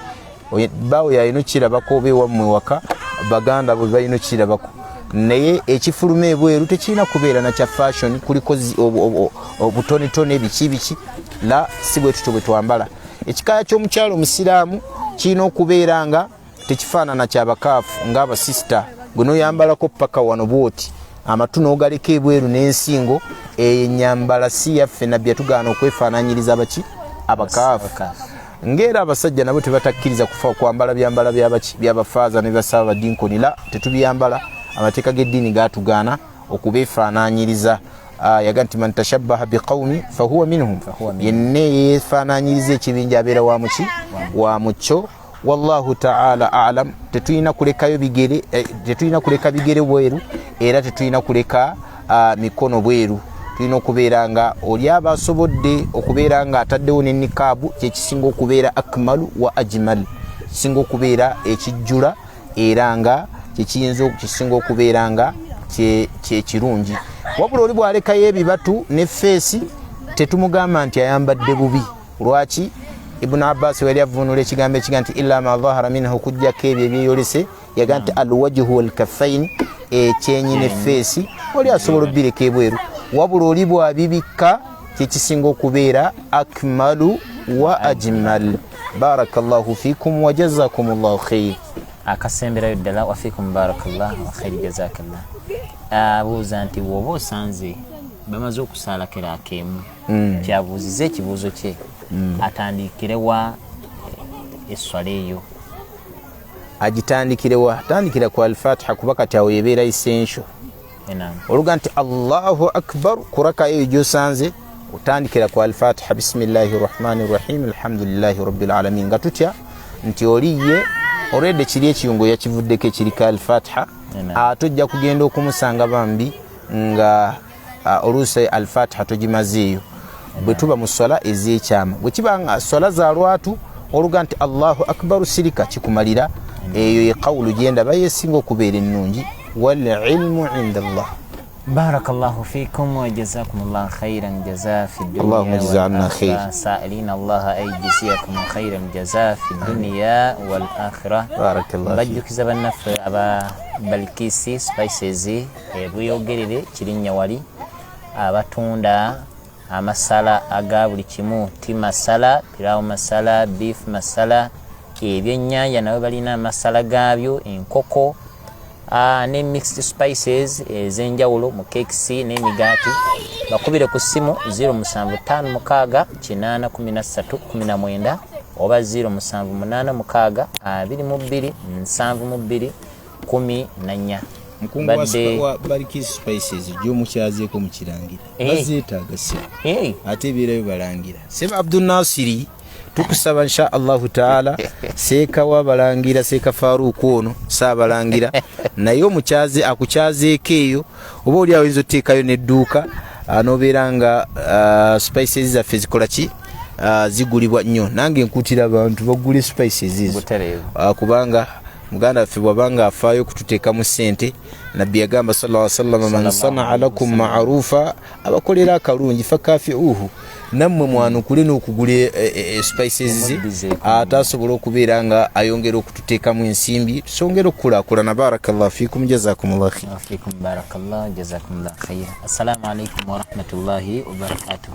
Bawo yalina kirabako oba ewammwe waka baganda bwe balina kirabako, naye ekifuluma ebweru tekirina kubeera na kya fashion, kuliko obutonetone biki la, si bwe tutyo bwe twambala. Ekikaya ky'omukyalo omusiraamu kirina okubeera nga tekifaanana kyabakaafu ng'abasisita guno yambalako paka wano bwoti amatu n'ogaleka ebweru n'ensingo. Ennyambala si yaffe nabbi yatugaana okwefaananyiriza abakaafu. Ng'era abasajja nabo tebatakkiriza kwambala byambala byabafaaza ne basaba badinkoni, la tetubiyambala. Amateeka g'eddiini gaatugaana okubeefaananyiriza. Yaga nti man tashabbaha biqawmi fahuwa minhum, yenna yeefaananyiriza ekibinja abeera wa mucyo. Wallahu ta'ala a'lam. Tetulina kulekayo bigere, tetulina kuleka bigere bweru, era tetulina kuleka mikono bweru. Tulina okubeera nga oli aba asobodde okubeera nga ataddewo ne nikaabu, kyekisinga okubeera akmalu wa ajmal, kisinga okubeera ekijjula, era nga kisinga okubeera nga kyekirungi. Wabula oli bw'alekayo ebibatu ne feesi, tetumugamba nti ayambadde bubi. Lwaki? Ibn Abbas wali avunula ekigambo ekiga nti illa ma dhahara minhu, kujjako ebyo ebyeyolese. Yaga nti alwajhu walkaffain, ekyenyi ne feesi oli asobola obbireka ebweru. Wabula oli bw'abibikka, kyekisinga okubeera akmalu wa ajmal. Barakallahu fikum wa jazakumullahu khair. Akasemberayo ddala wa fikum barakallahu wa khair jazakallah. Abuuza nti bw'oba osanze bamaze okusaalakira akeemu, kyabuuziza ekibuuzo kye, atandikirewa esswala eyo? Agitandikirewa, atandikira ku al-Fatiha kuba kati awo ebeera essential. Oluga nti Allahu akbar ku raka eyo gy'osanze, otandikira ku al-Fatiha bismillahi rahmani rahim alhamdulillahi rabbil alamin, nga tutya nti oliye already kiri ekiyungo yakivuddeko ekirika al-Fatiha. Tojja kugenda okumusanga bambi nga oluusi al-Fatiha togimazeeyo. Bwe tuba mu swala ez'ekyama, bwe kiba nga swala za lwatu, oluga nti Allahu akbar sirika kikumalira. Eyo ye qawlu gyendaba yesinga okubeera ennungi. Wal ilmu inda Allah. Barakallahu fikum wa jazakumullahu khairan jazaa fi dunya. Allahumma jaza'na khair. Sa'ilina Allah ay jaziyakum khairan jazaa fi dunya wal akhirah. Barakallahu. Bajjukiza bannaffe aba Balkisi Spices buyogerere kirinnya wali abatunda amasala aga buli kimu, ti masala, pilau masala, beef masala, ebyennyanja nabo balina amasala gaabyo, enkoko, ne mixed spices ez'enjawulo mu cakes n'emigaati. Bakubire ku ssimu 0756 oba 0786227214. Mkungu wa Balkisi Spices gy'omukyazeeko mu Kirangira bazeetaaga ssebo, ate ebiirayo balangira. Seba Abdul Nasiri tukusaba insha Allahu taala seeka wa balangira, seeka Faruku ono saabalangira naye omukyaze akukyazeeko eyo, oba oli ayinza oteekayo n'edduuka n'obeera nga spices zaffe zikola ki, zigulibwa nnyo. Nange nkutira abantu bagule spices ezo, kubanga muganda waffe bw'abanga afaayo kututeekamu ssente, nabbi yagamba sallallahu alaihi wasallam man sanaa lakum ma'rufa, abakolera akalungi fakafiuhu, nammwe mwanukule n'okugula spices ze, atasobola okubeera nga ayongera okututeekamu ensimbi, tusongera okukulaakulana. Barakallahu fikum jazakumullahu khair. Fikum barakallahu jazakumullahu khair. Assalamu alaikum wa rahmatullahi wa barakatuh.